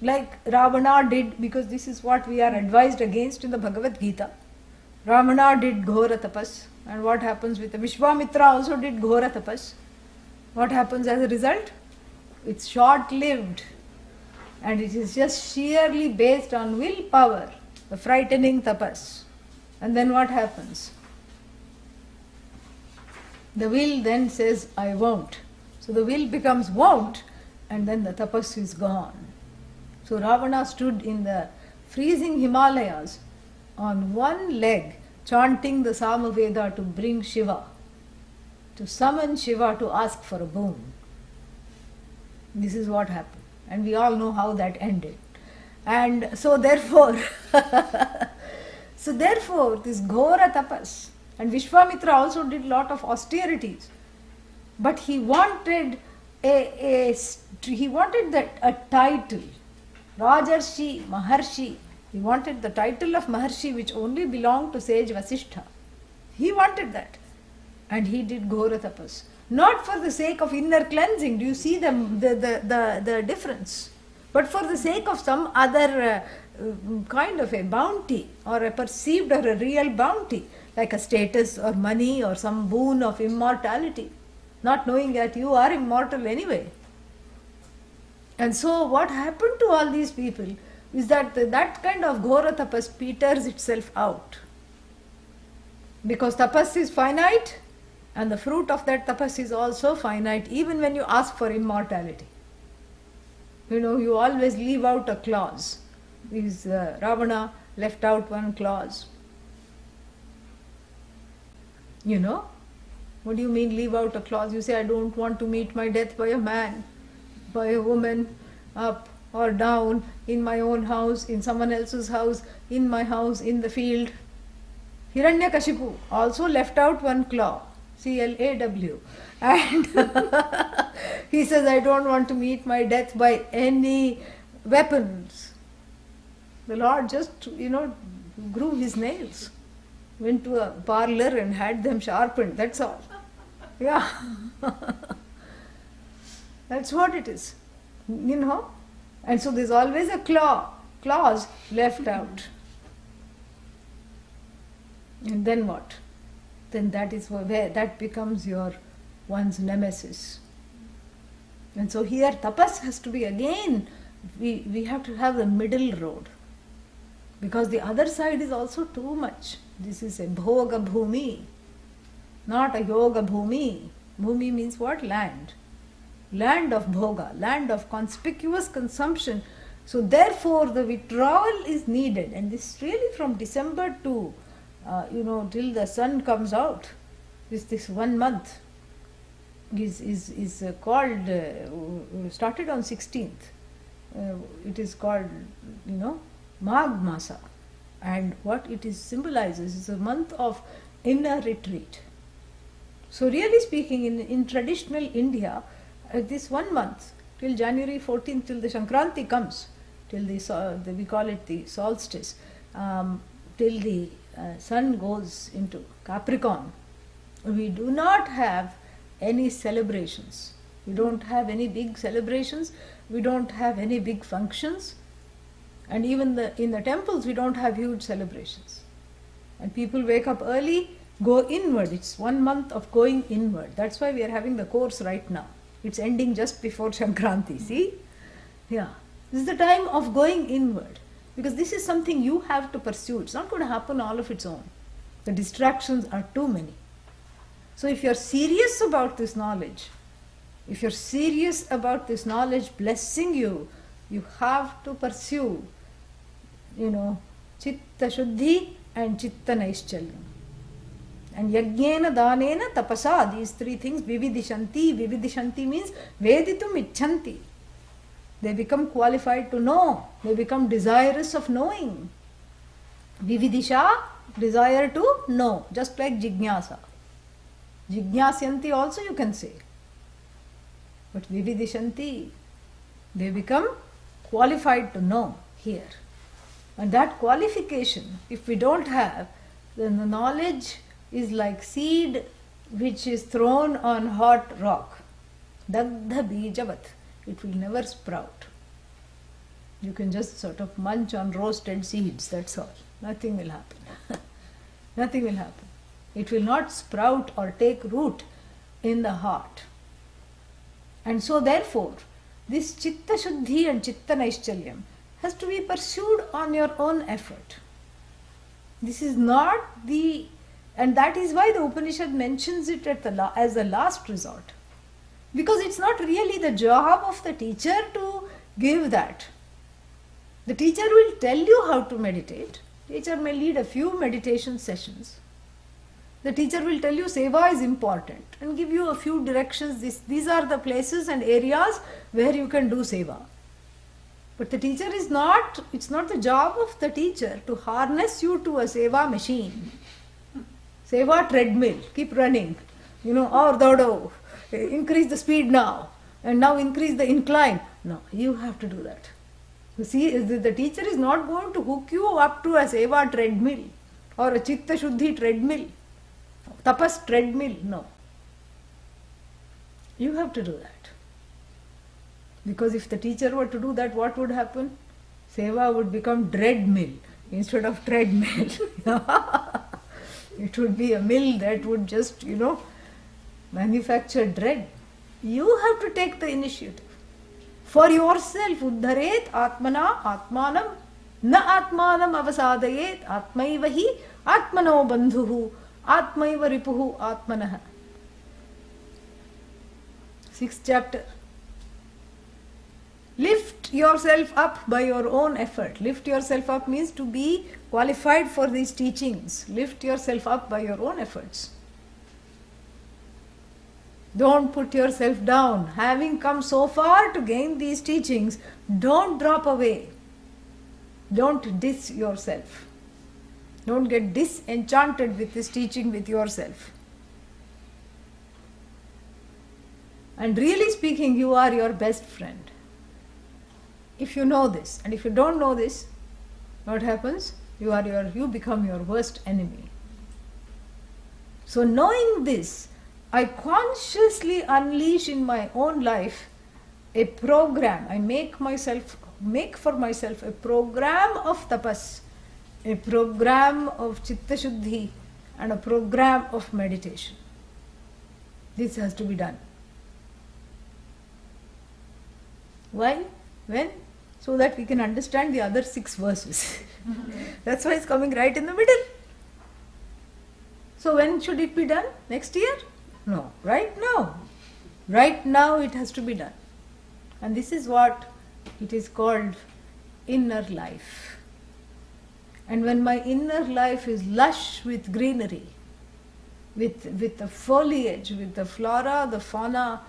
A: Like Ravana did, because this is what we are advised against in the Bhagavad Gita. Ravana did ghora tapas. And what happens with the Vishwamitra also did ghora tapas. What happens as a result? It's short-lived. And it is just sheerly based on willpower, the frightening tapas. And then what happens? The will then says, I won't. So the will becomes won't, and then the tapas is gone. So Ravana stood in the freezing Himalayas on one leg, chanting the Samaveda to bring Shiva, to summon Shiva to ask for a boon. This is what happened. And we all know how that ended. And so therefore, this Ghora tapas, and Vishwamitra also did lot of austerities, but he wanted a title, Rajarshi, Maharshi. He wanted the title of Maharshi, which only belonged to sage Vasishtha. He wanted that. And he did Ghora tapas. Not for the sake of inner cleansing. Do you see the difference? But for the sake of some other kind of a bounty, or a perceived or a real bounty, like a status or money or some boon of immortality, not knowing that you are immortal anyway. And so what happened to all these people is that that kind of Ghora tapas peters itself out. Because tapas is finite, and the fruit of that tapas is also finite, even when you ask for immortality. You always leave out a clause. Ravana left out one clause. What do you mean leave out a clause? You say, I don't want to meet my death by a man, by a woman, up or down, in my own house, in someone else's house, in my house, in the field. Hiranyakashipu also left out one claw, C-L-A-W. And he says, I don't want to meet my death by any weapons. The Lord just, grew his nails, went to a parlor and had them sharpened, that's all. Yeah. That's what it is. And so there's always a clause left out. And then what? Then that is where that becomes one's nemesis. And so here tapas has to be again, we have to have the middle road. Because the other side is also too much. This is a bhoga bhumi, not a yoga bhumi. Bhumi means what? Land. Land of bhoga, land of conspicuous consumption. So therefore the withdrawal is needed, and this really from December to till the sun comes out, this 1 month is called, started on 16th. It is called, Magh Masa, and what it symbolizes is a month of inner retreat. So really speaking, in traditional India, this 1 month, till January 14th, till the Sankranti comes, till we call it the solstice, till the sun goes into Capricorn, we do not have any celebrations. We don't have any big celebrations, we don't have any big functions. And even in the temples, we don't have huge celebrations. And people wake up early, go inward. It's 1 month of going inward. That's why we are having the course right now. It's ending just before Shankranti. See? Yeah. This is the time of going inward. Because this is something you have to pursue. It's not going to happen all of its own. The distractions are too many. So if you're serious about this knowledge, if you're serious about this knowledge blessing you, you have to pursue, Chitta Shuddhi and Chitta Naishchalyam. And Yajnena, Danena, Tapasa, these three things, Vividishanti. Vividishanti means Veditum Icchanti. They become qualified to know. They become desirous of knowing. Vividisha, desire to know, just like Jignasa. Jignasyanti also you can say. But Vividishanti, they become qualified to know here. And that qualification, if we don't have, then the knowledge is like seed which is thrown on hot rock. Dagdha bijavat. It will never sprout. You can just sort of munch on roasted seeds, that's all. Nothing will happen. Nothing will happen. It will not sprout or take root in the heart. And so therefore, this Chitta Shuddhi and Chitta Naishchalyam has to be pursued on your own effort. This is not and that is why the Upanishad mentions it as the last resort. Because it's not really the job of the teacher to give that. The teacher will tell you how to meditate. Teacher may lead a few meditation sessions. The teacher will tell you seva is important and give you a few directions. These are the places and areas where you can do seva. But the teacher it's not the job of the teacher to harness you to a seva machine. Seva treadmill, keep running. Dodo, increase the speed now. And now increase the incline. No, you have to do that. You see, the teacher is not going to hook you up to a seva treadmill or a Chitta Shuddhi treadmill. Tapas treadmill, no. You have to do that. Because if the teacher were to do that, what would happen? Seva would become dreadmill instead of treadmill. It would be a mill that would just, manufacture dread. You have to take the initiative. For yourself, uddharet atmana atmanam na atmanam avasadayet atmaivahi atmano bandhuhu atmaiva ripuhu atmanah. 6th chapter. Lift yourself up by your own effort. Lift yourself up means to be qualified for these teachings. Lift yourself up by your own efforts. Don't put yourself down. Having come so far to gain these teachings, don't drop away. Don't diss yourself. Don't get disenchanted with this teaching with yourself. And really speaking, you are your best friend. If you know this, and if you don't know this, what happens? You become your worst enemy. So knowing this, I consciously unleash in my own life a program. I make for myself a program of tapas, a program of Chitta Shuddhi, and a program of meditation. This has to be done. Why? When? So that we can understand the other 6 verses. That's why it's coming right in the middle. So when should it be done? Next year? No, right now. Right now it has to be done. And this is what it is called inner life. And when my inner life is lush with greenery, with the foliage, with the flora, the fauna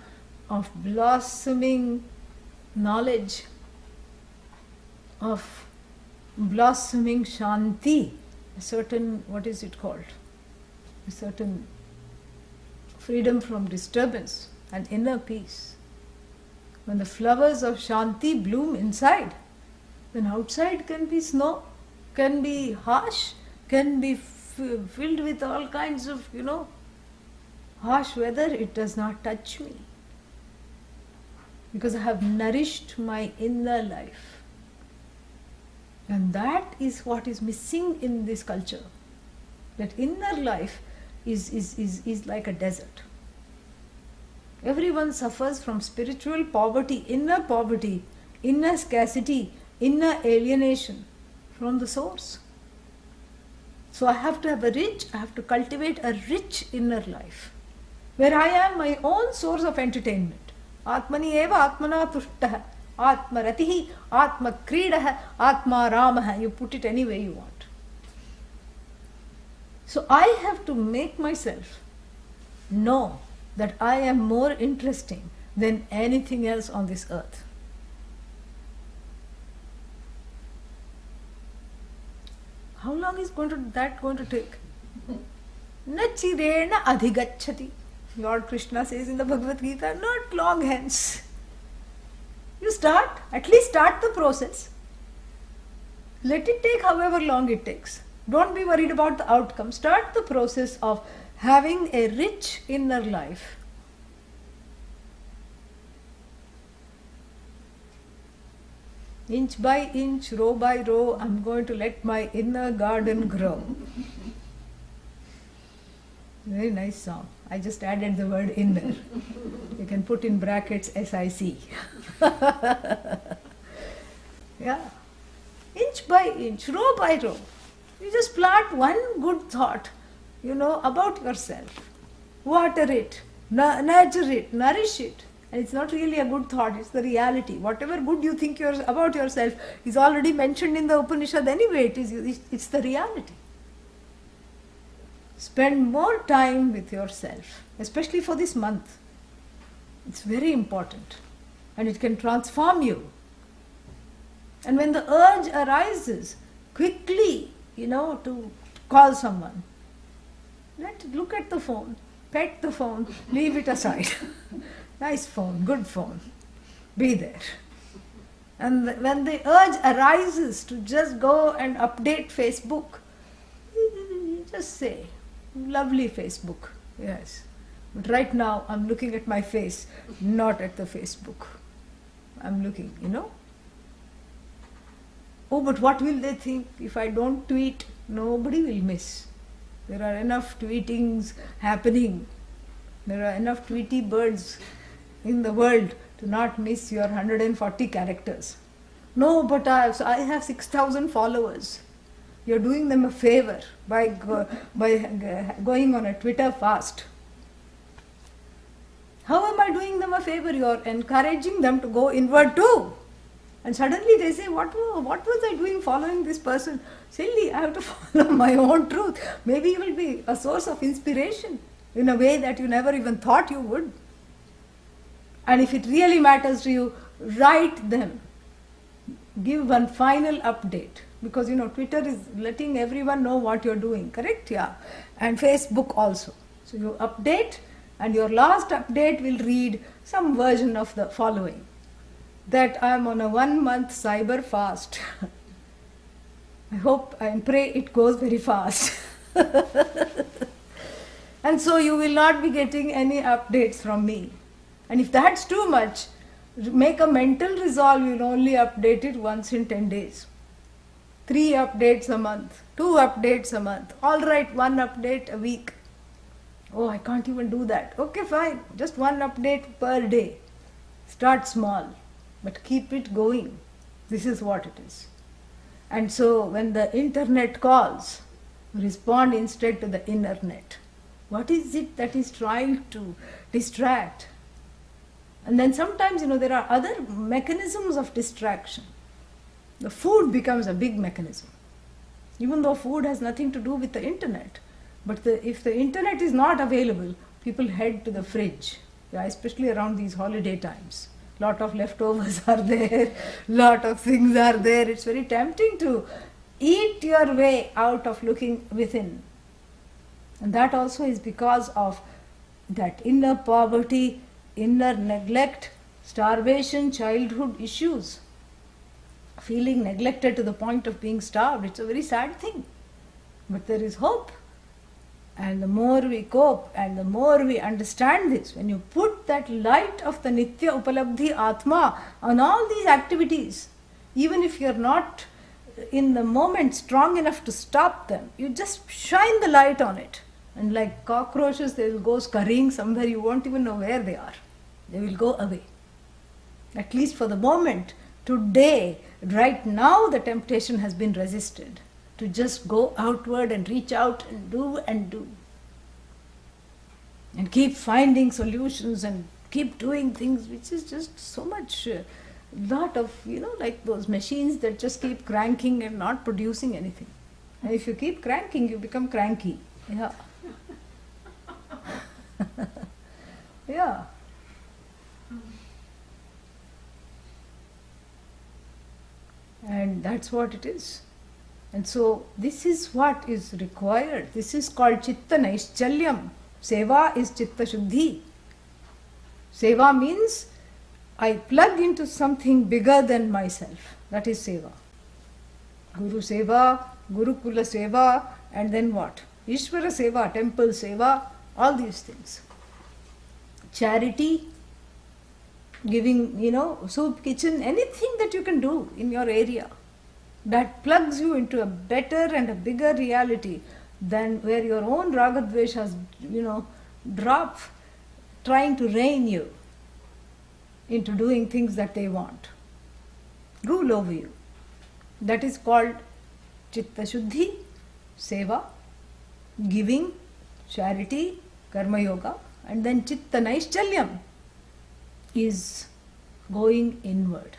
A: of blossoming knowledge, of blossoming shanti, a certain, what is it called? A certain freedom from disturbance and inner peace. When the flowers of shanti bloom inside, then outside can be snow, can be harsh, can be filled with all kinds of, harsh weather. It does not touch me. Because I have nourished my inner life. And that is what is missing in this culture. That inner life is like a desert. Everyone suffers from spiritual poverty, inner scarcity, inner alienation from the source. So I have to cultivate a rich inner life, where I am my own source of entertainment. Atmani eva atmana tushtah, atma ratihi, atma kridah, atma ramah. You put it any way you want. So I have to make myself know that I am more interesting than anything else on this earth. How long is that going to take? Na chirena adhigacchati. Lord Krishna says in the Bhagavad Gita, not long hence. You at least start the process. Let it take however long it takes. Don't be worried about the outcome. Start the process of having a rich inner life. Inch by inch, row by row, I'm going to let my inner garden grow. Very nice song. I just added the word inner. You can put in brackets SIC. Yeah. Inch by inch, row by row. You just plant one good thought, about yourself. Water it, nurture it, nourish it. And it's not really a good thought, it's the reality. Whatever good you think about yourself is already mentioned in the Upanishad anyway. It's the reality. Spend more time with yourself, especially for this month. It's very important. And it can transform you. And when the urge arises, quickly, to call someone. Look at the phone, pet the phone, leave it aside. Nice phone, good phone. Be there. And when the urge arises to just go and update Facebook, just say, lovely Facebook, yes. But right now I'm looking at my face, not at the Facebook. I'm looking, Oh, but what will they think if I don't tweet? Nobody will miss. There are enough tweetings happening. There are enough Tweety birds in the world to not miss your 140 characters. No, but I have 6,000 followers. You're doing them a favor by going on a Twitter fast. How am I doing them a favor? You're encouraging them to go inward too. And suddenly they say, what was I doing following this person? Silly, I have to follow my own truth. Maybe you will be a source of inspiration in a way that you never even thought you would. And if it really matters to you, write them. Give one final update. Because Twitter is letting everyone know what you're doing, correct? Yeah. And Facebook also. So you update, and your last update will read some version of the following. That I am on a 1 month cyber fast. I hope and pray it goes very fast. And so you will not be getting any updates from me. And if that's too much, make a mental resolve, you'll only update it once in 10 days. 3 updates a month, 2 updates a month. All right, 1 update a week. Oh, I can't even do that. Okay, fine. Just 1 update per day. Start small, but keep it going. This is what it is. And so when the internet calls, respond instead to the inner net. What is it that is trying to distract? And then sometimes, there are other mechanisms of distraction. The food becomes a big mechanism. Even though food has nothing to do with the internet. But if the internet is not available, people head to the fridge, especially around these holiday times. Lot of leftovers are there, lot of things are there. It's very tempting to eat your way out of looking within. And that also is because of that inner poverty, inner neglect, starvation, childhood issues. Feeling neglected to the point of being starved, it's a very sad thing. But there is hope. And the more we cope and the more we understand this, when you put that light of the Nitya Upalabdhi Atma on all these activities, even if you're not in the moment strong enough to stop them, you just shine the light on it. And like cockroaches, they will go scurrying somewhere, you won't even know where they are. They will go away. At least for the moment, today, right now, the temptation has been resisted to just go outward and reach out and do and do. And keep finding solutions and keep doing things, which is just so much, lot of, like those machines that just keep cranking and not producing anything. And if you keep cranking, you become cranky. Yeah. Yeah. And that's what it is. And so this is what is required. This is called Chitta Naischalyam. Seva is Chitta Shuddhi. Seva means I plug into something bigger than myself. That is Seva. Guru Seva, Gurukula Seva, and then what? Ishvara Seva, Temple Seva, all these things. Charity, giving, soup kitchen, anything that you can do in your area that plugs you into a better and a bigger reality than where your own ragadveshas, drop, trying to rein you into doing things that they want, rule over you. That is called Chitta Shuddhi, Seva, giving, charity, Karma Yoga, and then Chitta Naischalyam is going inward.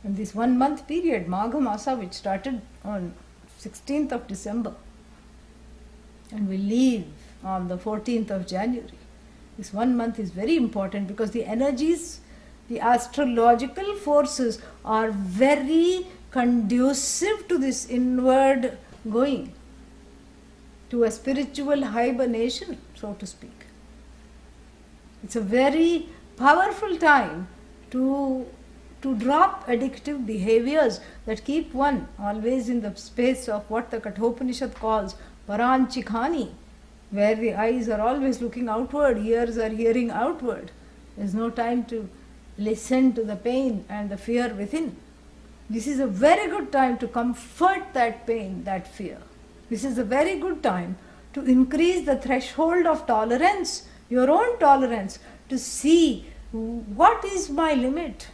A: And this 1 month period, Magha Masa, which started on 16th of December and will leave on the 14th of January. This 1 month is very important because the energies, the astrological forces are very conducive to this inward going, to a spiritual hibernation, so to speak. It's a very powerful time to drop addictive behaviors that keep one always in the space of what the Kathopanishad calls Paranchikhani, where the eyes are always looking outward, ears are hearing outward. There's no time to listen to the pain and the fear within. This is a very good time to comfort that pain, that fear. This is a very good time to increase the threshold of tolerance, your own tolerance, to see what is my limit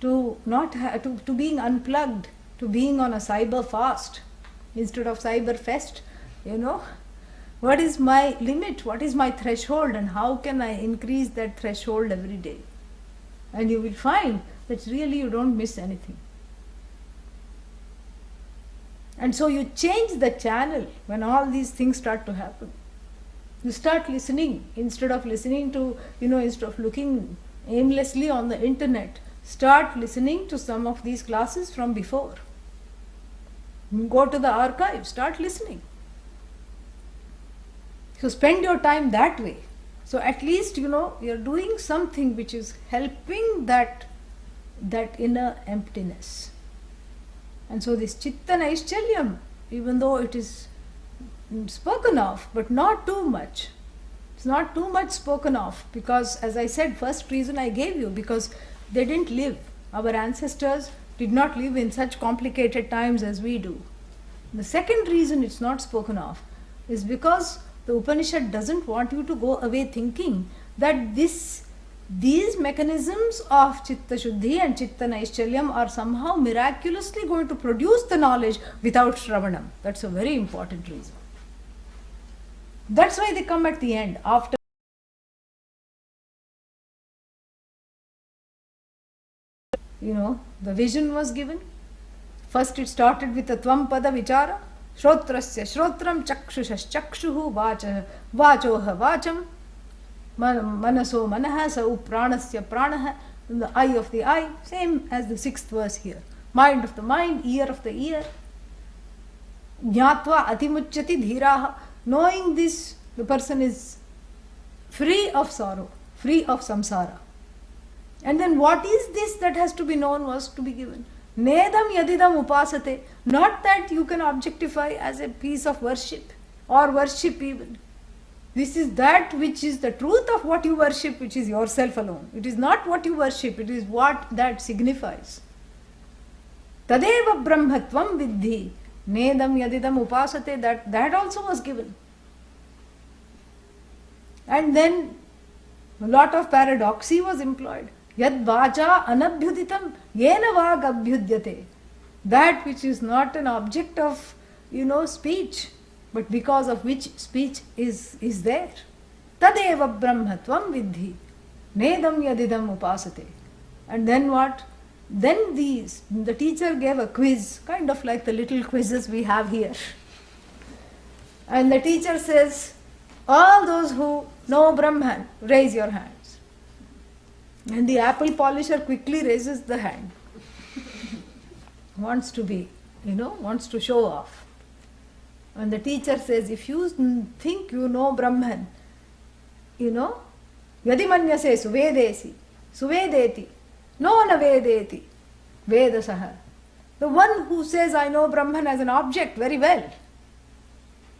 A: to to being unplugged, to being on a cyber fast instead of cyber fest. What is my limit, what is my threshold, and how can I increase that threshold every day? And you will find that really you don't miss anything. And so you change the channel when all these things start to happen. You start listening instead of listening to, instead of looking aimlessly on the internet. Start listening to some of these classes from before. Go to the archive, start listening. So spend your time that way. So at least, you're doing something which is helping that inner emptiness. And so this Chitta Naischalyam, even though it is spoken of, but not too much. It's not too much spoken of because, as I said, first reason I gave you, because they didn't live. Our ancestors did not live in such complicated times as we do. The second reason it's not spoken of is because the Upanishad doesn't want you to go away thinking that these mechanisms of Chitta Shuddhi and Chitta Naischalyam are somehow miraculously going to produce the knowledge without Shravanam. That's a very important reason. That's why they come at the end, after the vision was given. First it started with the Tvam Pada Vichara, Shrotrasya Shrotram, Chakshushas Chakshuhu, Vachoha Vacham, Manaso Manaha, Sau Pranasya Pranaha, the eye of the eye, same as the 6th verse here. Mind of the mind, ear of the ear. Jnatva Atimuchyati Dhiraha. Knowing this, the person is free of sorrow, free of samsara. And then what is this that has to be known was to be given. Nedam yadidam upasate. Not that you can objectify as a piece of worship or worship even. This is that which is the truth of what you worship, which is yourself alone. It is not what you worship, it is what that signifies. Tadeva brahmatvam vidhi. Nedam yadidam upasate. That also was given. And then a lot of paradoxy was employed. Yad vacha anabhyuditam yena vag abhyudyate. That which is not an object of, speech, but because of which speech is there. Tadeva brahmatvam vidhi. Nedam yadidam upasate. And then what? Then the teacher gave a quiz, kind of like the little quizzes we have here. And the teacher says, all those who know Brahman, raise your hands. And the apple polisher quickly raises the hand. Wants to be, wants to show off. And the teacher says, if you think you know Brahman, yadi manyase suvedesi, suvedeti, no na vedeti, vedasaha. The one who says, I know Brahman as an object very well.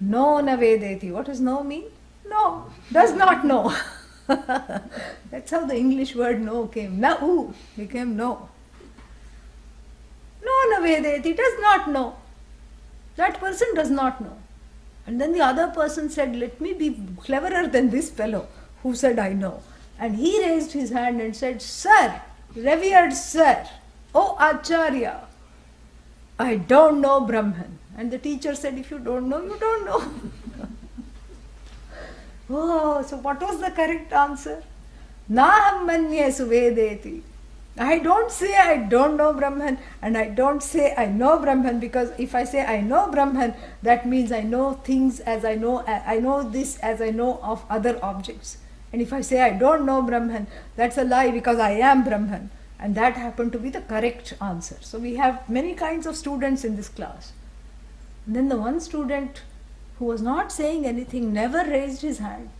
A: No na vedeti. What does no mean? No, does not know. That's how the English word no came. Na-u became no. No na vedeti, does not know. That person does not know. And then the other person said, let me be cleverer than this fellow who said, I know. And he raised his hand and said, Sir, revered sir, O Acharya, I don't know Brahman. And the teacher said, if you don't know, you don't know. Oh, so what was the correct answer? Naham manye suvedeti. I don't say I don't know Brahman, and I don't say I know Brahman, because if I say I know Brahman, that means I know things as I know this as I know of other objects. And if I say I don't know Brahman, that's a lie, because I am Brahman. And that happened to be the correct answer. So we have many kinds of students in this class. And then the one student who was not saying anything, never raised his hand,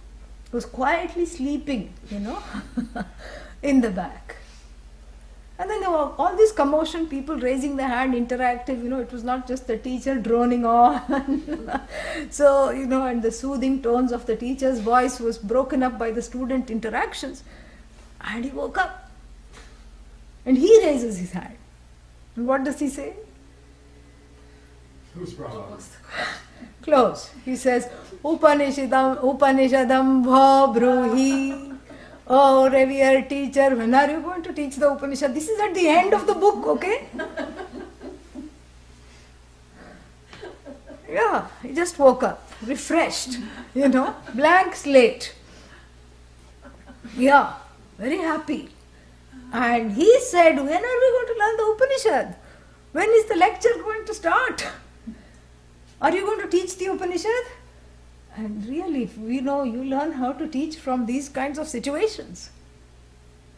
A: was quietly sleeping, in the back. And then there were all this commotion, people raising their hand, interactive, it was not just the teacher droning on. So, and the soothing tones of the teacher's voice was broken up by the student interactions. And he woke up. And he raises his hand. And what does he say?
B: Whose problem?
A: Close. He says, Upanishadam bha bruhi. Oh, revered teacher, when are you going to teach the Upanishad? This is at the end of the book, okay? Yeah, he just woke up, refreshed, blank slate. Yeah, very happy. And he said, when are we going to learn the Upanishad? When is the lecture going to start? Are you going to teach the Upanishad? And really, you learn how to teach from these kinds of situations.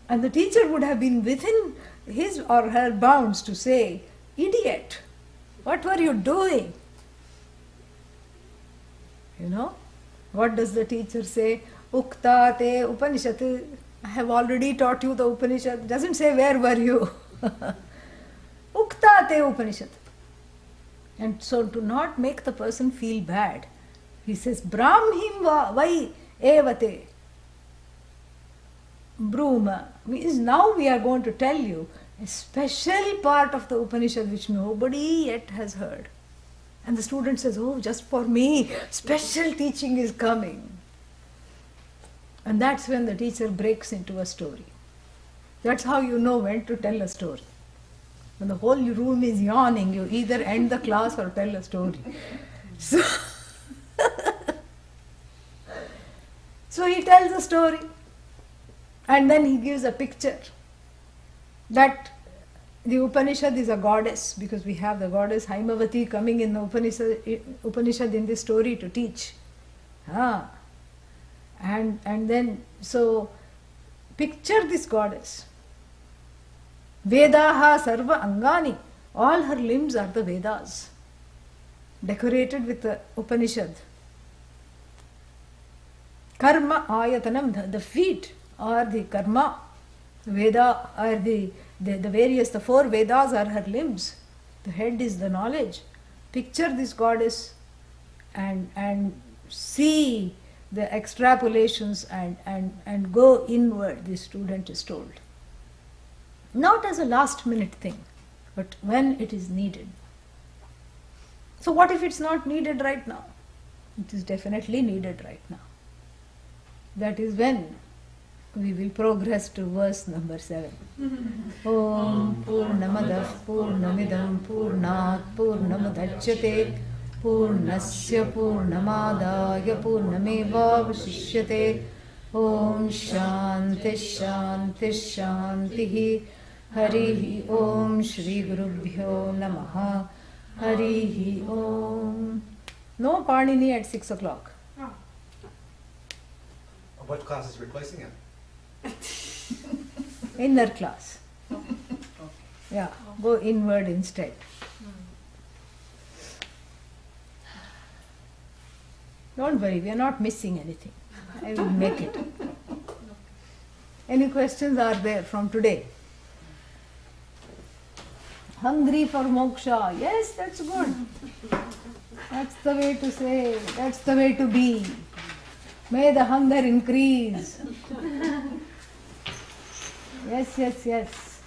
A: And the teacher would have been within his or her bounds to say, idiot, what were you doing? What does the teacher say? Ukta te Upanishad. I have already taught you the Upanishad. Doesn't say where were you. Ukta te Upanishad. And so to not make the person feel bad, he says, Brahmhim vai evate. Bruma means now we are going to tell you a special part of the Upanishad which nobody yet has heard. And the student says, oh, just for me, special teaching is coming. And that's when the teacher breaks into a story. That's how you know when to tell a story. When the whole room is yawning, you either end the class or tell a story. So he tells a story, and then he gives a picture that the Upanishad is a goddess, because we have the goddess Haimavati coming in the Upanishad in this story to teach. And then, so picture this goddess. Vedaha sarva angani. All her limbs are the Vedas, decorated with the Upanishad. Karma ayatanam, the feet are the karma. Veda are the various, the four Vedas are her limbs. The head is the knowledge. Picture this goddess and see the extrapolations and go inward, the student is told. Not as a last minute thing, but when it is needed. So what if it's not needed right now? It is definitely needed right now. That is when we will progress to verse number 7. Om Purnamadah Purnamidam Purnat Purnamudachyate Purnasya Purnamadaya Purnamevavashishyate. Om Shanti Shanti Shanti. Harihi Om Shri Gurubhyo Namaha. Harihi Om. No Panini at 6 o'clock.
B: What class is replacing it?
A: Inner class. Yeah, go inward instead. Don't worry, we are not missing anything. I will make it. Any questions are there from today? Hungry for moksha. Yes, that's good. That's the way to say, that's the way to be. May the hunger increase. Yes, yes, yes.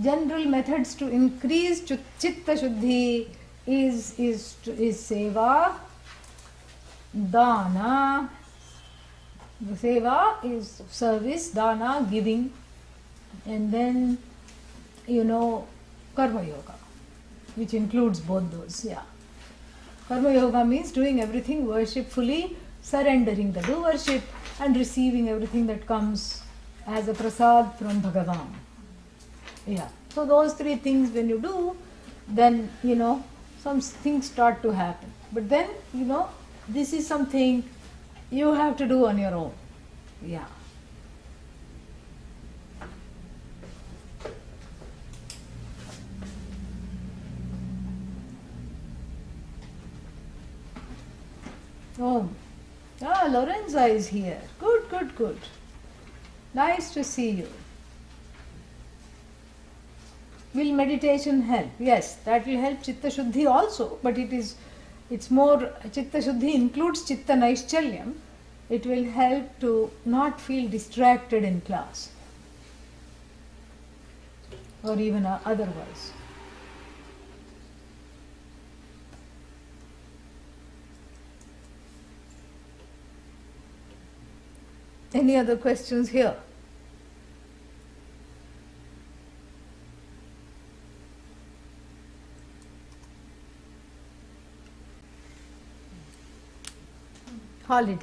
A: General methods to increase chitta shuddhi is seva, dana. Seva is service, dana giving, and then karma yoga, which includes both those. Yeah. Karma yoga means doing everything worshipfully, surrendering the doership and receiving everything that comes as a prasad from Bhagavan. Yeah. So those three things when you do, then some things start to happen. But then this is something you have to do on your own. Yeah. Oh, Lorenza is here. Good, good, good. Nice to see you. Will meditation help? Yes, that will help Chitta Shuddhi also, but it's more, Chitta Shuddhi includes Chitta Naishchalyam. It will help to not feel distracted in class or even otherwise. Any other questions here? Holiday.